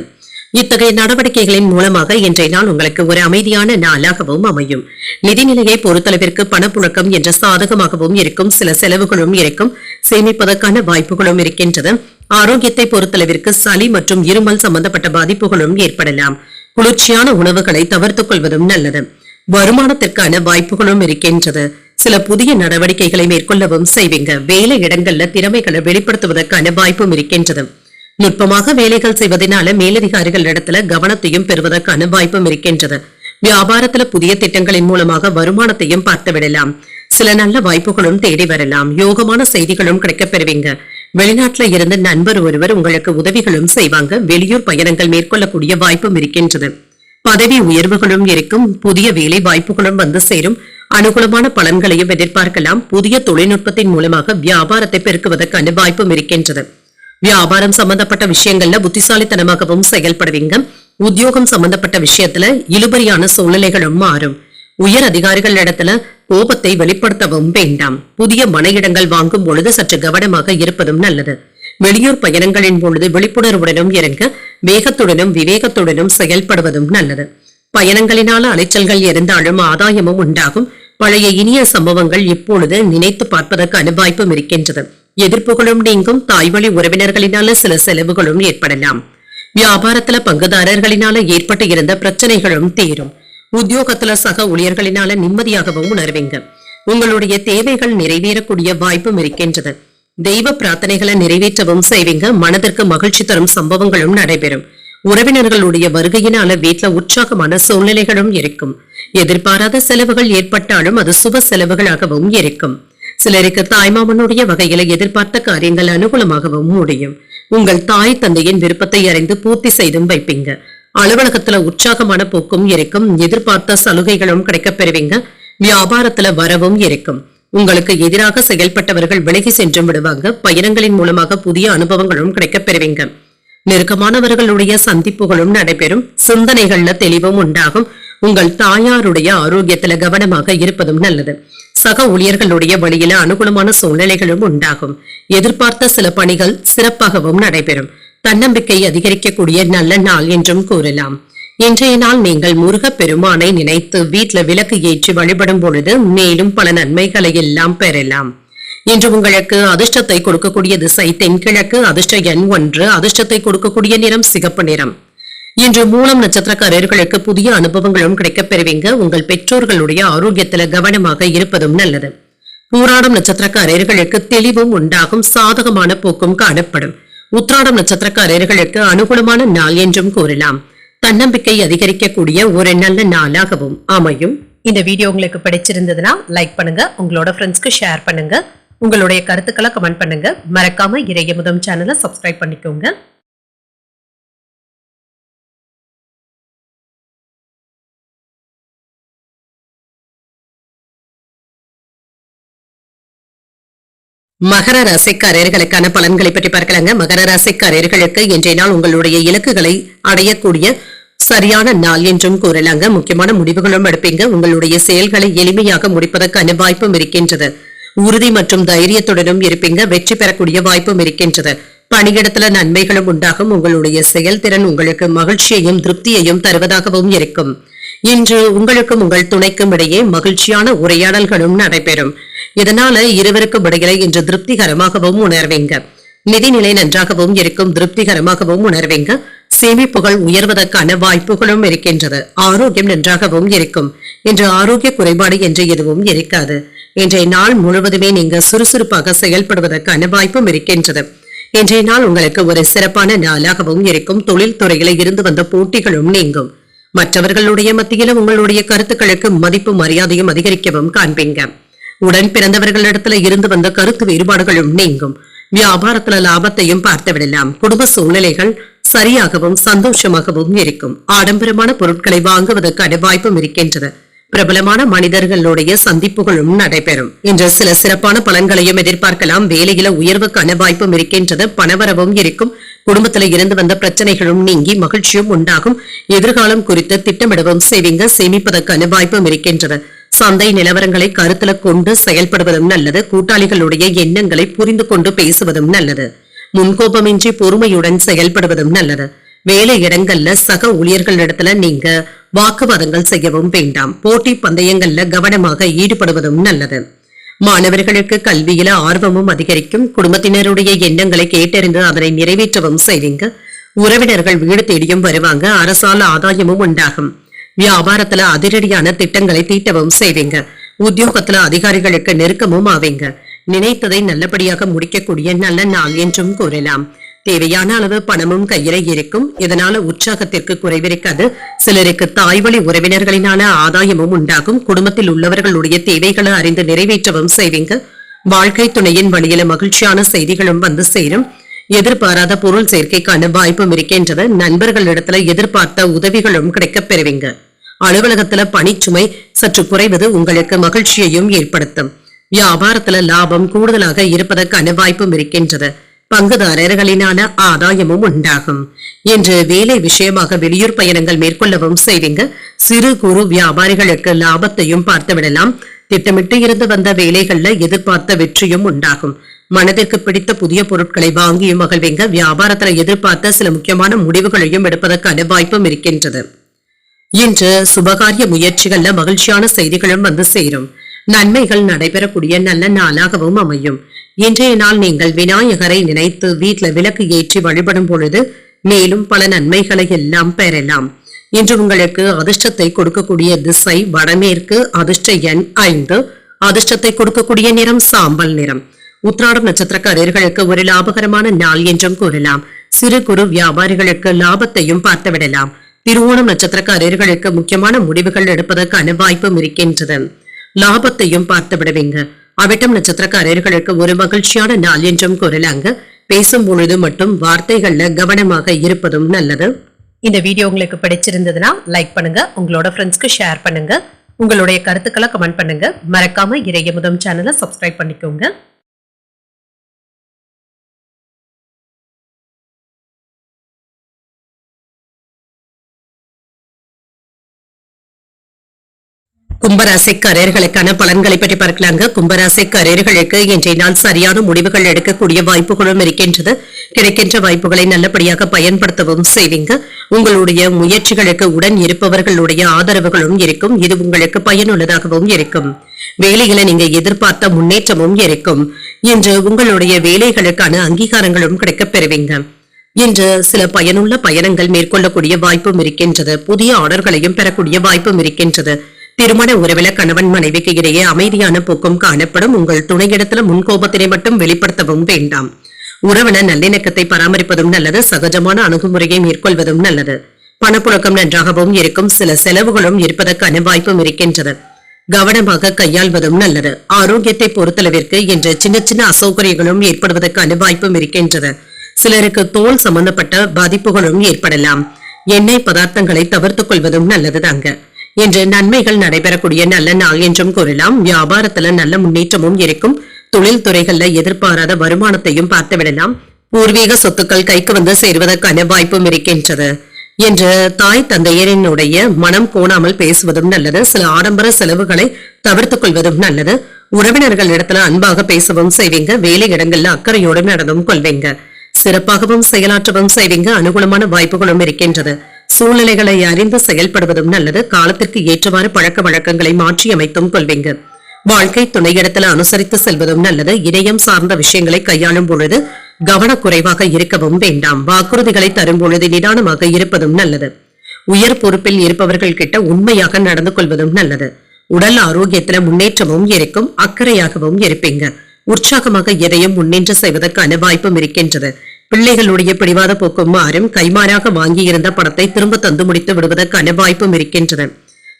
இத்தகைய நடவடிக்கைகளின் மூலமாக இன்றைய நாள் உங்களுக்கு ஒரு அமைதியான நாளாகவும் அமையும். நிதிநிலையை பொறுத்தளவிற்கு பணப்புழக்கம் என்ற சாதகமாகவும் இருக்கும், சில செலவுகளும் இருக்கும், சேமிப்பதற்கான வாய்ப்புகளும் இருக்கின்றது. ஆரோக்கியத்தை பொறுத்தளவிற்கு சளி மற்றும் இருமல் சம்பந்தப்பட்ட பாதிப்புகளும் ஏற்படலாம். குளிர்ச்சியான உணவுகளை தவிர்த்துக் கொள்வதும் நல்லது. வருமானத்திற்கான வாய்ப்புகளும் இருக்கின்றது. சில புதிய நடவடிக்கைகளை மேற்கொள்ளவும் செய்வீங்க. வேலை இடங்கள்ல திறமைகளை வெளிப்படுத்துவதற்கான வாய்ப்பும் இருக்கின்றது. நுட்பமாக வேலைகள் செய்வதனால மேலதிகாரிகள் இடத்துல கவனத்தையும் பெறுவதற்கான வாய்ப்பும் இருக்கின்றது. வியாபாரத்துல புதிய திட்டங்களின் மூலமாக வருமானத்தையும் பார்த்து விடலாம். சில நல்ல வாய்ப்புகளும் தேடி வரலாம். யோகமான செய்திகளும் கிடைக்கப் பெறுவீங்க. வெளிநாட்டுல இருந்து நண்பர் ஒருவர் உங்களுக்கு உதவிகளும் செய்வாங்க. வெளியூர் பயணங்கள் மேற்கொள்ளக்கூடிய வாய்ப்பும் இருக்கின்றது. பதவி உயர்வுகளும் இருக்கும். புதிய வேலை வாய்ப்புகளும் வந்து சேரும். அனுகூலமான பலன்களையும் எதிர்பார்க்கலாம். புதிய தொழில்நுட்பத்தின் மூலமாக வியாபாரத்தை பெருக்குவதற்கான வாய்ப்பும் இருக்கின்றது. வியாபாரம் சம்பந்தப்பட்ட விஷயங்கள்ல புத்திசாலித்தனமாகவும் செயல்படுவீங்க. உத்தியோகம் சம்பந்தப்பட்ட விஷயத்துல இழுபறியான சூழ்நிலைகளும் மாறும். உயர் அதிகாரிகள் இடத்துல கோபத்தை வெளிப்படுத்தவும் வேண்டாம். புதிய மனையிடங்கள் வாங்கும் பொழுது சற்று கவனமாக இருப்பதும் நல்லது. வெளியூர் பயணங்களின் பொழுது விழிப்புணர்வுடனும் இறங்க வேகத்துடனும் விவேகத்துடனும் செயல்படுவதும் நல்லது. பயணங்களினால அலைச்சல்கள் இருந்தாலும் ஆதாயமும் உண்டாகும். பழைய இனிய சம்பவங்கள் இப்பொழுது நினைத்து பார்ப்பதற்கான வாய்ப்பும் இருக்கின்றது. எதிர்ப்புகளும் நீங்கும். தாய்வழி உறவினர்களினால சில செலவுகளும் ஏற்படலாம். வியாபாரத்துல பங்குதாரர்களினால ஏற்பட்டு இருந்த பிரச்சனைகளும் தீரும். உத்தியோகத்துல சக ஊழியர்களினால நிம்மதியாகவும் உணர்வீங்க. உங்களுடைய தேவைகள் நிறைவேறக்கூடிய வாய்ப்பும் இருக்கின்றது. தெய்வ பிரார்த்தனைகளை நிறைவேற்றவும் செய்வீங்க. மனதிற்கு மகிழ்ச்சி தரும் சம்பவங்களும் நடைபெறும். உறவினர்களுடைய வருகையினால வீட்டுல உற்சாகமான சூழ்நிலைகளும் இருக்கும். எதிர்பாராத செலவுகள் ஏற்பட்டாலும் அது சுப செலவுகளாகவும் இருக்கும். சிலருக்கு தாய்மாமனுடைய வகையில எதிர்பார்த்த காரியங்கள் அனுகூலமாகவும் முடியும். உங்கள் தாய் தந்தையின் விருப்பத்தை அறிந்து பூர்த்தி செய்தும் வைப்பீங்க. அலுவலகத்துல உற்சாகமான போக்கும் இருக்கும். எதிர்பார்த்த சலுகைகளும் கிடைக்கப் பெறுவீங்க. வியாபாரத்துல வரவும் இருக்கும். உங்களுக்கு எதிராக செயல்பட்டவர்கள் விலகி சென்று விடுவாங்க. பயணங்களின் மூலமாக புதிய அனுபவங்களும் கிடைக்கப் பெறுவீங்க. நெருக்கமானவர்களுடைய சந்திப்புகளும் நடைபெறும். சிந்தனைகள்ல தெளிவும் உண்டாகும். உங்கள் தாயாருடைய ஆரோக்கியத்துல கவனமாக இருப்பதும் நல்லது. சக ஊழியர்களுடைய வழியில அனுகூலமான சூழ்நிலைகளும் உண்டாகும். எதிர்பார்த்த சில பணிகள் சிறப்பாகவும் நடைபெறும். தன்னம்பிக்கை அதிகரிக்கக்கூடிய நல்ல நாள் என்றும் கூறலாம். இன்றைய நாள் நீங்கள் முருகப் பெருமானை நினைத்து வீட்டுல விளக்கு ஏற்றி வழிபடும் பொழுது மேலும் பல நன்மைகளை எல்லாம் பெறலாம். இன்று உங்களுக்கு அதிர்ஷ்டத்தை கொடுக்கக்கூடிய திசை தென்கிழக்கு. அதிர்ஷ்ட எண் 1. அதிர்ஷ்டத்தை கொடுக்கக்கூடிய நிறம் சிகப்பு நிறம். இன்று மூலம் நட்சத்திரக்காரர்களுக்கு புதிய அனுபவங்களும் கிடைக்கப் பெறுவீங்க. உங்கள் பெற்றோர்களுடைய ஆரோக்கியத்துல கவனமாக இருப்பதும் நல்லது. பூராடம் நட்சத்திரக்காரர்களுக்கு தெளிவும் உண்டாகும். சாதகமான போக்கும் காணப்படும். உத்திராடம் நட்சத்திரக்காரர்களுக்கு அனுகூலமான நாள் என்றும் கூறலாம். தன்னம்பிக்கை அதிகரிக்கக்கூடிய ஒரு நல்ல நாளாகவும் அமையும். இந்த வீடியோ உங்களுக்கு பிடிச்சிருந்ததுன்னா லைக் பண்ணுங்க. உங்களோட ஃப்ரெண்ட்ஸ்க்கு ஷேர் பண்ணுங்க. உங்களுடைய கருத்துக்களை கமெண்ட் பண்ணுங்க. மறக்காம இறையமுதம் சேனலை சப்ஸ்கிரைப் பண்ணிக்கோங்க. மகர ராசிக்காரர்களுக்கான பலன்களை பற்றி பார்க்கலாங்க. மகர ராசிக்காரர்களுக்கு இன்றைய நாள் உங்களுடைய இலக்குகளை அடையக்கூடிய சரியான நாள் என்றும் கூறலாங்க. முக்கியமான முடிவுகளும் எடுப்பீங்க. உங்களுடைய செயல்களை எளிமையாக முடிப்பதற்கான வாய்ப்பும் இருக்கின்றது. உறுதி மற்றும் தைரியத்துடனும் இருப்பீங்க. வெற்றி பெறக்கூடிய வாய்ப்பும் இருக்கின்றது. பணியிடத்துல நன்மைகளும் உண்டாகும். உங்களுடைய செயல்திறன் உங்களுக்கு மகிழ்ச்சியையும் திருப்தியையும் தருவதாகவும் இருக்கும். இன்று உங்களுக்கும் உங்கள் துணைக்கும் இடையே மகிழ்ச்சியான உரையாடல்களும் நடைபெறும். இதனால இருவருக்கும் இடையில இன்று திருப்திகரமாகவும் உணர்வீங்க. நிதிநிலை நன்றாகவும் இருக்கும். திருப்திகரமாகவும் உணர்வீங்க. சேமிப்புகள் உயர்வதற்கான வாய்ப்புகளும் இருக்கின்றது. ஆரோக்கியம் நன்றாகவும் இருக்கும். இன்று ஆரோக்கிய குறைபாடு என்று எதுவும் இருக்காது. இன்றைய நாள் முழுவதுமே நீங்க சுறுசுறுப்பாக செயல்படுவதற்கான வாய்ப்பும் இருக்கின்றது. இன்றைய நாள் உங்களுக்கு ஒரு சிறப்பான நாளாகவும் இருக்கும். தொழில் துறையில இருந்து வந்த போட்டிகளும் நீங்கும். மற்றவர்களுடைய மத்தியில உங்களுடைய கருத்துக்களுக்கு மதிப்பு மரியாதையும் அதிகரிக்கவும் காண்பீங்க. உடன் பிறந்தவர்களிடத்துல இருந்து வந்த கருத்து வேறுபாடுகளும் நீங்கும். வியாபாரத்துல லாபத்தையும் பார்த்து விடலாம். குடும்ப சூழ்நிலைகள் சரியாகவும் சந்தோஷமாகவும் இருக்கும். ஆடம்பரமான பொருட்களை வாங்குவதற்கான வாய்ப்பும் இருக்கின்றது. பிரபலமான மனிதர்களுடைய சந்திப்புகளும் நடைபெறும். இன்று சில சிறப்பான பலன்களையும் எதிர்பார்க்கலாம். வேலையில உயர்வுக்கான வாய்ப்பும் இருக்கின்றது. பணவரவும் இருக்கும். குடும்பத்துல இருந்து வந்த பிரச்சனைகளும் நீங்கி மகிழ்ச்சியும் உண்டாகும். எதிர்காலம் குறித்து திட்டமிடவும் செய்வீங்க. சேமிப்பதற்கான வாய்ப்பும் இருக்கின்றது. சந்தை நிலவரங்களை கருத்துல கொண்டு செயல்படுவதும் நல்லது. கூட்டாளிகளுடைய எண்ணங்களை புரிந்து கொண்டு பேசுவதும் நல்லது. முன்கோபமின்றி பொறுமையுடன் செயல்படுவதும் நல்லது. வேலை இடங்கள்ல சக ஊழியர்களிடத்துல நீங்க வாக்குவாதங்கள் செய்யவும் வேண்டாம். போட்டி பந்தயங்கள்ல கவனமாக ஈடுபடுவதும் நல்லது. மாணவர்களுக்கு கல்வியில ஆர்வமும் அதிகரிக்கும். குடும்பத்தினருடைய எண்ணங்களை கேட்டறிந்து அதனை நிறைவேற்றவும் செய்வீங்க. உறவினர்கள் வீடு தேடியும் வருவாங்க. அரசால ஆதாயமும் உண்டாகும். வியாபாரத்துல அதிரடியான திட்டங்களை தீட்டவும் செய்வீங்க. உத்தியோகத்துல அதிகாரிகளுக்கு நெருக்கமும் ஆவீங்க. நினைத்ததை நல்லபடியாக முடிக்கக்கூடிய நல்ல நாள் என்றும் கூறலாம். தேவையான அளவு பணமும் கையில இருக்கும். இதனால உற்சாகத்திற்கு குறைவிருக்காது. சிலருக்கு தாய்வழி உறவினர்களினால ஆதாயமும் உண்டாகும். குடும்பத்தில் உள்ளவர்களுடைய தேவைகளை அறிந்து நிறைவேற்றவும் செய்வீங்க. வாழ்க்கை துணையின் வழியில மகிழ்ச்சியான செய்திகளும் வந்து சேரும். எதிர்பாராத பொருள் சேர்க்கைக்கான வாய்ப்பும் இருக்கின்றது. நண்பர்களிடத்துல எதிர்பார்த்த உதவிகளும் கிடைக்கப் பெறுவீங்க. அலுவலகத்துல பணிச்சுமை சற்று குறைவது உங்களுக்கு மகிழ்ச்சியையும் ஏற்படுத்தும். வியாபாரத்துல லாபம் கூடுதலாக இருப்பதற்கான வாய்ப்பும் இருக்கின்றது. பங்குதாரர்களினால ஆதாயமும் உண்டாகும். இன்று வேலை விஷயமாக வெளியூர் பயணங்கள் மேற்கொள்ளவும் செய்வீங்க. சிறு குறு வியாபாரிகளுக்கு லாபத்தையும் பார்த்துவிடலாம். திட்டமிட்டு இருந்து வந்த வேலைகள்ல எதிர்பார்த்த வெற்றியும் உண்டாகும். மனதிற்கு பிடித்த புதிய பொருட்களை வாங்கியும் மகிழ்வீங்க. வியாபாரத்துல எதிர்பார்த்த சில முக்கியமான முடிவுகளையும் எடுப்பதற்கான வாய்ப்பும் இருக்கின்றது. இன்று சுபகாரிய முயற்சிகள்ல மகிழ்ச்சியான செய்திகளும் வந்து சேரும். நன்மைகள் நடைபெறக்கூடிய நல்ல நாளாகவும் அமையும். இன்றைய நாள் நீங்கள் விநாயகரை நினைத்து வீட்டுல விளக்கு ஏற்றி வழிபடும் பொழுது மேலும் பல நன்மைகளை எல்லாம் பெறலாம். இன்று உங்களுக்கு அதிர்ஷ்டத்தை கொடுக்கக்கூடிய திசை வடமேற்கு. அதிர்ஷ்ட எண் 5. அதிர்ஷ்டத்தை கொடுக்கக்கூடிய நிறம் சாம்பல் நிறம். உத்திராடம் நட்சத்திரக்காரர்களுக்கு ஒரு லாபகரமான நாள் என்றும் கூறலாம். சிறு குறு வியாபாரிகளுக்கு லாபத்தையும் பார்த்துவிடலாம். திருவோணம் நட்சத்திரக்காரர்களுக்கு முக்கியமான முடிவுகள் எடுப்பதற்கான வாய்ப்பும் இருக்கின்றது. லாபத்தையும் பார்த்து விடுவீங்க. அவிட்டம் நட்சத்திரக்காரர்களுக்கு ஒரு மகிழ்ச்சியான நாள் என்றும் கூறலாங்க. பேசும் பொழுது மட்டும் வார்த்தைகள்ல கவனமாக இருப்பதும் நல்லது. இந்த வீடியோ உங்களுக்கு பிடிச்சிருந்ததுன்னா லைக் பண்ணுங்க. உங்களோட ஃப்ரெண்ட்ஸ்க்கு ஷேர் பண்ணுங்க. உங்களுடைய கருத்துக்களை கமெண்ட் பண்ணுங்க. மறக்காம இறையமுதம் சேனலை சப்ஸ்கிரைப் பண்ணிக்கோங்க. கும்பராசிக்காரர்களுக்கான பலன்களை பற்றி பார்க்கலாங்க. கும்பராசிக்காரர்களுக்கு இன்றைய நாள் சரியான முடிவுகள் எடுக்கக்கூடிய வாய்ப்புகளும் இருக்கின்றது. கிடைக்கின்ற வாய்ப்புகளை நல்லபடியாக பயன்படுத்தவும் செய்வீங்க. உங்களுடைய முயற்சிகளுக்கு உடன் இருப்பவர்களுடைய ஆதரவுகளும் இருக்கும். இது உங்களுக்கு பயனுள்ளதாகவும் இருக்கும். வேலைகளை நீங்க எதிர்பார்த்த முன்னேற்றமும் இருக்கும். இன்று உங்களுடைய வேலைகளுக்கான அங்கீகாரங்களும் கிடைக்கப் பெறுவீங்க. இன்று சில பயனுள்ள பயணங்கள் மேற்கொள்ளக்கூடிய வாய்ப்பும் இருக்கின்றது. புதிய ஆர்டர்களையும் பெறக்கூடிய வாய்ப்பும் இருக்கின்றது. திருமண உறவில கணவன் மனைவிக்கு இடையே அமைதியான போக்கும் காணப்படும். உங்கள் துணையிடத்துல முன்கோபத்தினை மட்டும் வெளிப்படுத்தவும் வேண்டாம். உறவின நல்லிணக்கத்தை பராமரிப்பதும் நல்லது. சகஜமான அணுகுமுறையை மேற்கொள்வதும் நல்லது. பணப்புழக்கம் நன்றாகவும் இருக்கும். சில செலவுகளும் இருப்பதற்கான வாய்ப்பும் இருக்கின்றது. கவனமாக கையாள்வதும் நல்லது. ஆரோக்கியத்தை பொறுத்தளவிற்கு இன்று சின்ன சின்ன அசௌகரியங்களும் ஏற்படுவதற்கான வாய்ப்பும் இருக்கின்றது. சிலருக்கு தோல் சம்பந்தப்பட்ட பாதிப்புகளும் ஏற்படலாம். எண்ணெய் பதார்த்தங்களை தவிர்த்துக் கொள்வதும் நல்லது தாங்க. இன்று நன்மைகள் நடைபெறக்கூடிய நல்ல நாள் என்றும் கூறலாம். வியாபாரத்துல நல்ல முன்னேற்றமும் இருக்கும். தொழில் துறைகள்ல எதிர்பாராத வருமானத்தையும் பார்த்துவிடலாம். பூர்வீக சொத்துக்கள் கைக்கு வந்து சேருவதற்கான வாய்ப்பும் இருக்கின்றது. இன்று தாய் தந்தையரினுடைய மனம் கோணாமல் பேசுவதும் நல்லது. சில ஆடம்பர செலவுகளை தவிர்த்துக் கொள்வதும் நல்லது. உறவினர்கள் இடத்துல அன்பாக பேசவும் செய்வீங்க. வேலை இடங்கள்ல அக்கறையோடு நடந்தும் கொள்வீங்க. சிறப்பாகவும் செயலாற்றவும் செய்வீங்க. அனுகூலமான வாய்ப்புகளும் இருக்கின்றது. சூழ்நிலைகளை அறிந்து செயல்படுவதும் நல்லது. காலத்திற்கு ஏற்றவாறு பழக்க வழக்கங்களை மாற்றி அமைத்தும் கொள்வீங்க. வாழ்க்கை துணையிடத்துல அனுசரித்து செல்வதும் நல்லது. இணையம் சார்ந்த விஷயங்களை கையாளும் பொழுது கவனக்குறைவாக இருக்கவும் வேண்டாம். வாக்குறுதிகளை தரும் பொழுது நிதானமாக இருப்பதும் நல்லது. உயர் பொறுப்பில் இருப்பவர்கள் கிட்ட உண்மையாக நடந்து கொள்வதும் நல்லது. உடல் ஆரோக்கியத்துல முன்னேற்றமும் இருக்கும். அக்கறையாகவும் இருப்பீங்க. உற்சாகமாக எதையும் முன்னின்று செய்வதற்கான வாய்ப்பும் இருக்கின்றது. பிள்ளைகளுடைய பிடிவாத போக்கும் மாறும். கைமாறாக வாங்கியிருந்த பணத்தை திரும்ப தந்து முடித்து விடுவதற்கான வாய்ப்பும் இருக்கின்றது.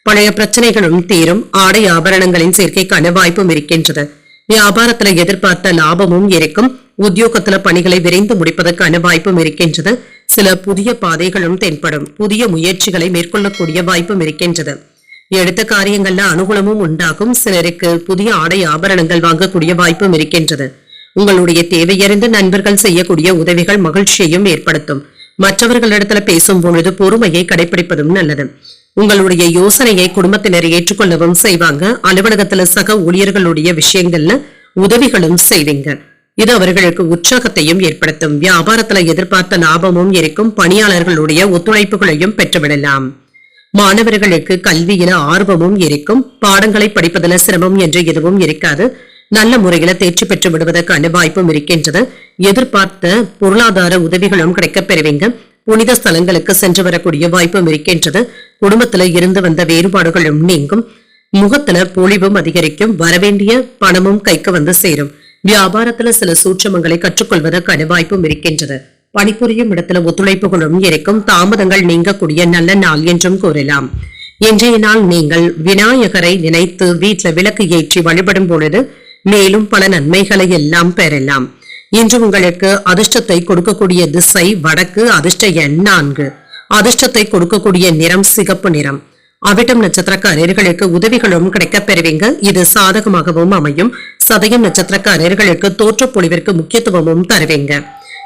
பழைய பிரச்சனைகளும் தீரும். ஆடை ஆபரணங்களின் சேர்க்கைக்கான வாய்ப்பும் இருக்கின்றது. வியாபாரத்துல எதிர்பார்த்த லாபமும் இருக்கும். உத்தியோகத்துல பணிகளை விரைந்து முடிப்பதற்கான வாய்ப்பும் இருக்கின்றது. சில புதிய பாதைகளும் தென்படும். புதிய முயற்சிகளை மேற்கொள்ளக்கூடிய வாய்ப்பும் இருக்கின்றது. எடுத்த காரியங்கள்ல அனுகூலமும் உண்டாகும். சிலருக்கு புதிய ஆடை ஆபரணங்கள் வாங்கக்கூடிய வாய்ப்பும் இருக்கின்றது. உங்களுடைய தேவையறிந்து நண்பர்கள் செய்யக்கூடிய உதவிகள் மகிழ்ச்சியையும் ஏற்படுத்தும். மற்றவர்களிடத்துல பேசும் பொழுது பொறுமையை கடைபிடிப்பதும் நல்லது. உங்களுடைய யோசனையை குடும்பத்தினர் ஏற்றுக்கொள்ளவும் செய்வாங்க. அலுவலகத்துல சக ஊழியர்களுடைய விஷயங்கள்ல உதவிகளும் செய்வீங்க. இது அவர்களுக்கு உற்சாகத்தையும் ஏற்படுத்தும். வியாபாரத்துல எதிர்பார்த்த லாபமும் இருக்கும். பணியாளர்களுடைய ஒத்துழைப்புகளையும் பெற்றுவிடலாம். மாணவர்களுக்கு கல்வியில ஆர்வமும் இருக்கும். பாடங்களை படிப்பதில் சிரமம் என்று எதுவும் இருக்காது. நல்ல முறையில தேர்ச்சி பெற்று விடுவதற்கான வாய்ப்பும் இருக்கின்றது. எதிர்பார்த்த பொருளாதார உதவிகளும் கிடைக்கப் பெறுவீங்க. புனித ஸ்தலங்களுக்கு சென்று வரக்கூடிய வாய்ப்பும் இருக்கின்றது. குடும்பத்துல இருந்து வந்த வேறுபாடுகளும் நீங்கும். முகத்துல பொலிவும் அதிகரிக்கும். வரவேண்டிய பணமும் கைக்கு வந்து சேரும். வியாபாரத்துல சில சூட்சமங்களை கற்றுக்கொள்வதற்கான வாய்ப்பும் இருக்கின்றது. பணிபுரியும் இடத்துல ஒத்துழைப்புகளும் இருக்கும். தாமதங்கள் நீங்கக்கூடிய நல்ல நாள் என்றும் கூறலாம். இன்றைய நாள் நீங்கள் விநாயகரை நினைத்து வீட்டுல விளக்கு ஏற்றி வழிபடும் பொழுது மேலும் பல நன்மைகளை எல்லாம் பெறலாம். இன்று உங்களுக்கு அதிர்ஷ்டத்தை கொடுக்கக்கூடிய திசை வடக்கு. அதிர்ஷ்ட எண் 4. அதிர்ஷ்டத்தை கொடுக்கக்கூடிய நிறம் சிகப்பு நிறம். அவிட்டம் நட்சத்திரக்காரர்களுக்கு உதவிகளும் கிடைக்கப் பெறுவீங்க. இது சாதகமாகவும் அமையும். சதயம் நட்சத்திரக்காரர்களுக்கு தோற்றப்பொழிவிற்கு முக்கியத்துவமும் தருவீங்க.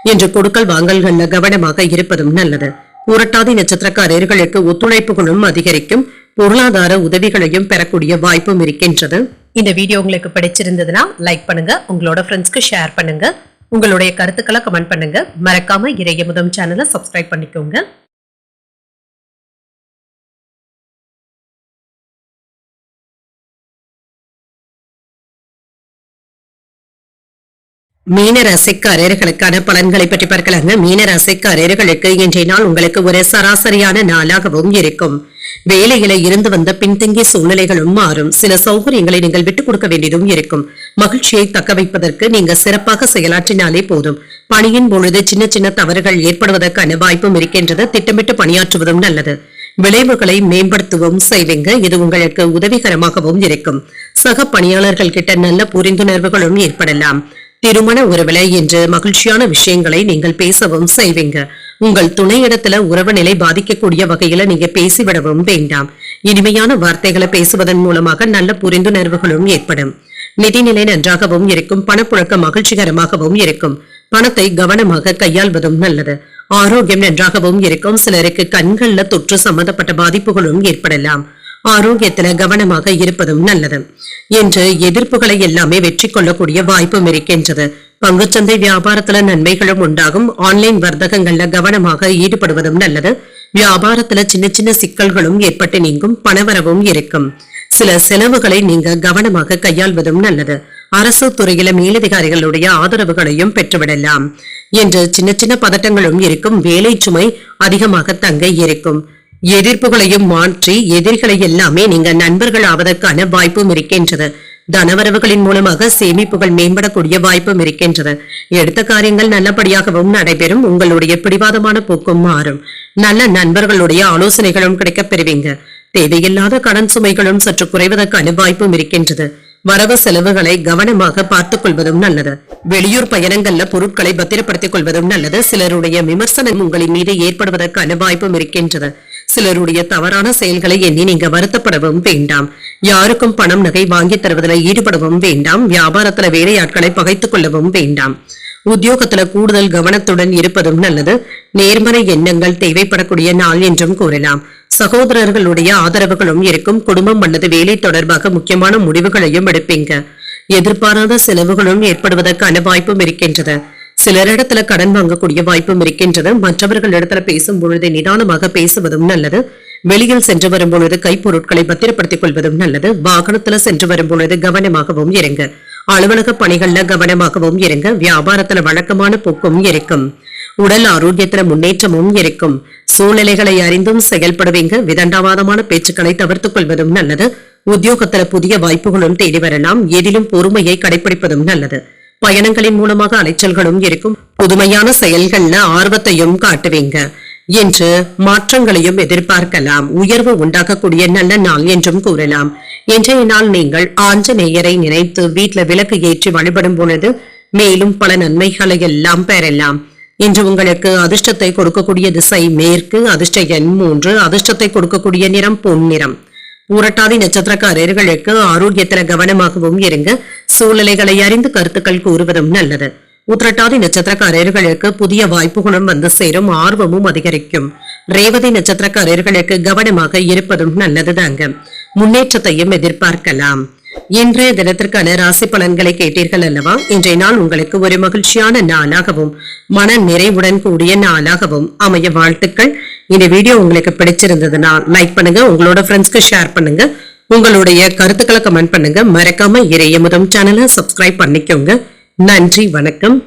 இன்று கொடுக்கல் வாங்கல்கள்ல கவனமாக இருப்பதும் நல்லது. புரட்டாதி நட்சத்திரக்காரர்களுக்கு ஒத்துழைப்புகளும் அதிகரிக்கும். பொருளாதார உதவிகளையும் பெறக்கூடிய வாய்ப்பும் இருக்கின்றது. இந்த வீடியோ உங்களுக்கு பிடிச்சிருந்ததுன்னா லைக் பண்ணுங்க. உங்களோட ஃப்ரெண்ட்ஸ்க்கு ஷேர் பண்ணுங்க. உங்களுடைய கருத்துக்களை கமெண்ட் பண்ணுங்க. மறக்காம இறையமுதம் சேனலை சப்ஸ்கிரைப் பண்ணிக்கோங்க. மீன ராசிக்காரர்களுக்கான பலன்களை பற்றி பார்க்கலாங்க. மீன ராசிக்காரர்களுக்கு இன்றைய நாள் உங்களுக்கு ஒரு சராசரியான நாளாகவும் இருக்கும். வேலையில இருந்து வந்த பின்தங்கிய சூழ்நிலைகளும் மாறும். சில சௌகரியங்களை நீங்கள் விட்டுக் கொடுக்க வேண்டியதும் இருக்கும். மகிழ்ச்சியை தக்க வைப்பதற்கு நீங்க சிறப்பாக செயலாற்றினாலே போதும். பணியின் பொழுது சின்ன சின்ன தவறுகள் ஏற்படுவதற்கான வாய்ப்பும் இருக்கின்றது. திட்டமிட்டு பணியாற்றுவதும் நல்லது. விளைவுகளை மேம்படுத்தவும் செய்வீங்க. இது உங்களுக்கு உதவிகரமாகவும் இருக்கும். சக பணியாளர்கள் கிட்ட நல்ல புரிந்துணர்வுகளும் ஏற்படலாம். திருமண உறவுல என்று மகிழ்ச்சியான விஷயங்களை நீங்கள் பேசவும் செய்வீங்க. உங்கள் துணையிடத்துல உறவு நிலை பாதிக்கக்கூடிய வகையில நீங்க பேசிவிடவும் வேண்டாம். இனிமையான வார்த்தைகளை பேசுவதன் மூலமாக நல்ல புரிந்துணர்வுகளும் ஏற்படும். நிதிநிலை நன்றாகவும் இருக்கும். பணப்புழக்கம் மகிழ்ச்சிகரமாகவும் இருக்கும். பணத்தை கவனமாக கையாள்வதும் நல்லது. ஆரோக்கியம் நன்றாகவும் இருக்கும். சிலருக்கு கண்கள்ல தொற்று சம்பந்தப்பட்ட பாதிப்புகளும் ஏற்படலாம். ஆரோக்கியத்துல கவனமாக இருப்பதும் நல்லது. என்று எதிர்ப்புகளை எல்லாமே வெற்றி கொள்ளக்கூடிய வாய்ப்பும் இருக்கின்றது. பங்குச்சந்தை வியாபாரத்துல நன்மைகளும் உண்டாகும். ஆன்லைன் வர்த்தகங்கள்ல கவனமாக ஈடுபடுவதும் நல்லது. வியாபாரத்துல சின்ன சின்ன சிக்கல்களும் ஏற்பட்டு நீங்கும். பணவரவும் இருக்கும். சில செலவுகளை நீங்க கவனமாக கையாள்வதும் நல்லது. அரசு துறையில மேலதிகாரிகளுடைய ஆதரவுகளையும் பெற்றுவிடலாம். என்று சின்ன சின்ன பதட்டங்களும் இருக்கும். வேலை சுமை அதிகமாக தங்க இருக்கும். எதிர்ப்புகளையும் மாற்றி எதிரிகளை எல்லாமே நீங்க நண்பர்கள் ஆவதற்கான வாய்ப்பும் இருக்கின்றது. தனவரவுகளின் மூலமாக சேமிப்புகள் மேம்படக்கூடிய வாய்ப்பும் இருக்கின்றது. எடுத்த காரியங்கள் நல்லபடியாகவும் நடைபெறும். உங்களுடைய பிடிவாதமான போக்கும் மாறும். நல்ல நண்பர்களுடைய ஆலோசனைகளும் கிடைக்கப் பெறுவீங்க. தேவையில்லாத கடன் சுமைகளும் சற்று குறைவதற்கான வாய்ப்பும் இருக்கின்றது. வரவு செலவுகளை கவனமாக பார்த்துக் கொள்வதும் நல்லது. வெளியூர் பயணங்கள்ல பொருட்களை பத்திரப்படுத்திக் கொள்வதும் நல்லது. சிலருடைய விமர்சனம் உங்களின் மீது ஏற்படுவதற்கான வாய்ப்பும் இருக்கின்றது. சிலருடைய தவறான செயல்களை எண்ணி நீங்க வருத்தப்படவும் வேண்டாம். யாருக்கும் பணம் நகை வாங்கி தருவதில் ஈடுபடவும் வேண்டாம். வியாபாரத்துல வேலையாட்களை பகைத்துக் கொள்ளவும் வேண்டாம். உத்தியோகத்துல கூடுதல் கவனத்துடன் இருப்பதும் நல்லது. நேர்மறை எண்ணங்கள் தேவைப்படக்கூடிய நாள் என்றும் கூறலாம். சகோதரர்களுடைய ஆதரவுகளும் இருக்கும். குடும்பம் அல்லது வேலை தொடர்பாக முக்கியமான முடிவுகளையும் எடுப்பீங்க. எதிர்பாராத செலவுகளும் ஏற்படுவதற்கான வாய்ப்பும் இருக்கின்றது. சிலரிடத்துல கடன் வாங்கக்கூடிய வாய்ப்பும் இருக்கின்றது. மற்றவர்கள் இடத்துல பேசும் பொழுது நிதானமாக பேசுவதும் நல்லது. வெளியில் சென்று வரும் பொழுது கைப்பொருட்களை பத்திரப்படுத்திக் கொள்வதும் நல்லது. வாகனத்துல சென்று வரும் பொழுது கவனமாகவும் இருங்க. அலுவலக பணிகள்ல கவனமாகவும் இருங்க. வியாபாரத்துல வழக்கமான போக்கும் இருக்கும். உடல் ஆரோக்கியத்துல முன்னேற்றமும் இருக்கும். சூழ்நிலைகளை அறிந்தும் செயல்படுவீங்க. விதண்டாவாதமான பேச்சுக்களை தவிர்த்துக் கொள்வதும் நல்லது. உத்தியோகத்துல புதிய வாய்ப்புகளும் தேடி வரலாம். எதிலும் பொறுமையை கடைபிடிப்பதும் நல்லது. பயணங்களின் மூலமாக அலைச்சல்களும் இருக்கும். புதுமையான செயல்கள்ல ஆர்வத்தையும் காட்டுவீங்க. என்று மாற்றங்களையும் எதிர்பார்க்கலாம். உயர்வு உண்டாக்கக்கூடிய நல்ல நாள் என்றும் கூறலாம். இன்றைய நாள் நீங்கள் ஆஞ்சநேயரை நினைத்து வீட்டுல விளக்கு ஏற்றி வழிபடும் பொழுது மேலும் பல நன்மைகளை எல்லாம் பெறலாம். இன்று உங்களுக்கு அதிர்ஷ்டத்தை கொடுக்கக்கூடிய திசை மேற்கு. அதிர்ஷ்ட எண் 3. அதிர்ஷ்டத்தை கொடுக்கக்கூடிய நிறம் பொன் நிறம். புரட்டாதி நட்சத்திரக்காரர்களுக்கு ஆரோக்கியத்துல கவனமாகவும் இருங்க. சூழ்நிலைகளை அறிந்து கருத்துக்கள் கூறுவதும் நல்லது. உத்திரட்டாதி நட்சத்திரக்காரர்களுக்கு புதிய வாய்ப்புகளும் வந்து சேரும். ஆர்வமும் அதிகரிக்கும். ரேவதி நட்சத்திரக்காரர்களுக்கு கவனமாக இருப்பதும் நல்லதுதாங்க. முன்னேற்றத்தையும் எதிர்பார்க்கலாம். இன்றைய தினத்திற்கான ராசி பலன்களை கேட்டீர்கள் அல்லவா? இன்றைய நாள் உங்களுக்கு ஒரு மகிழ்ச்சியான நாளாகவும் மன நிறைவுடன் கூடிய நாளாகவும் அமைய வாழ்த்துக்கள். இந்த வீடியோ உங்களுக்கு பிடிச்சிருந்ததுன்னா லைக் பண்ணுங்க, உங்களோட ஃப்ரெண்ட்ஸ்க்கு ஷேர் பண்ணுங்க, உங்களுடைய கருத்துக்களை கமெண்ட் பண்ணுங்க. மறக்காம இறையமுதம் சேனலை சப்ஸ்கிரைப் பண்ணிக்கோங்க. நன்றி, வணக்கம்.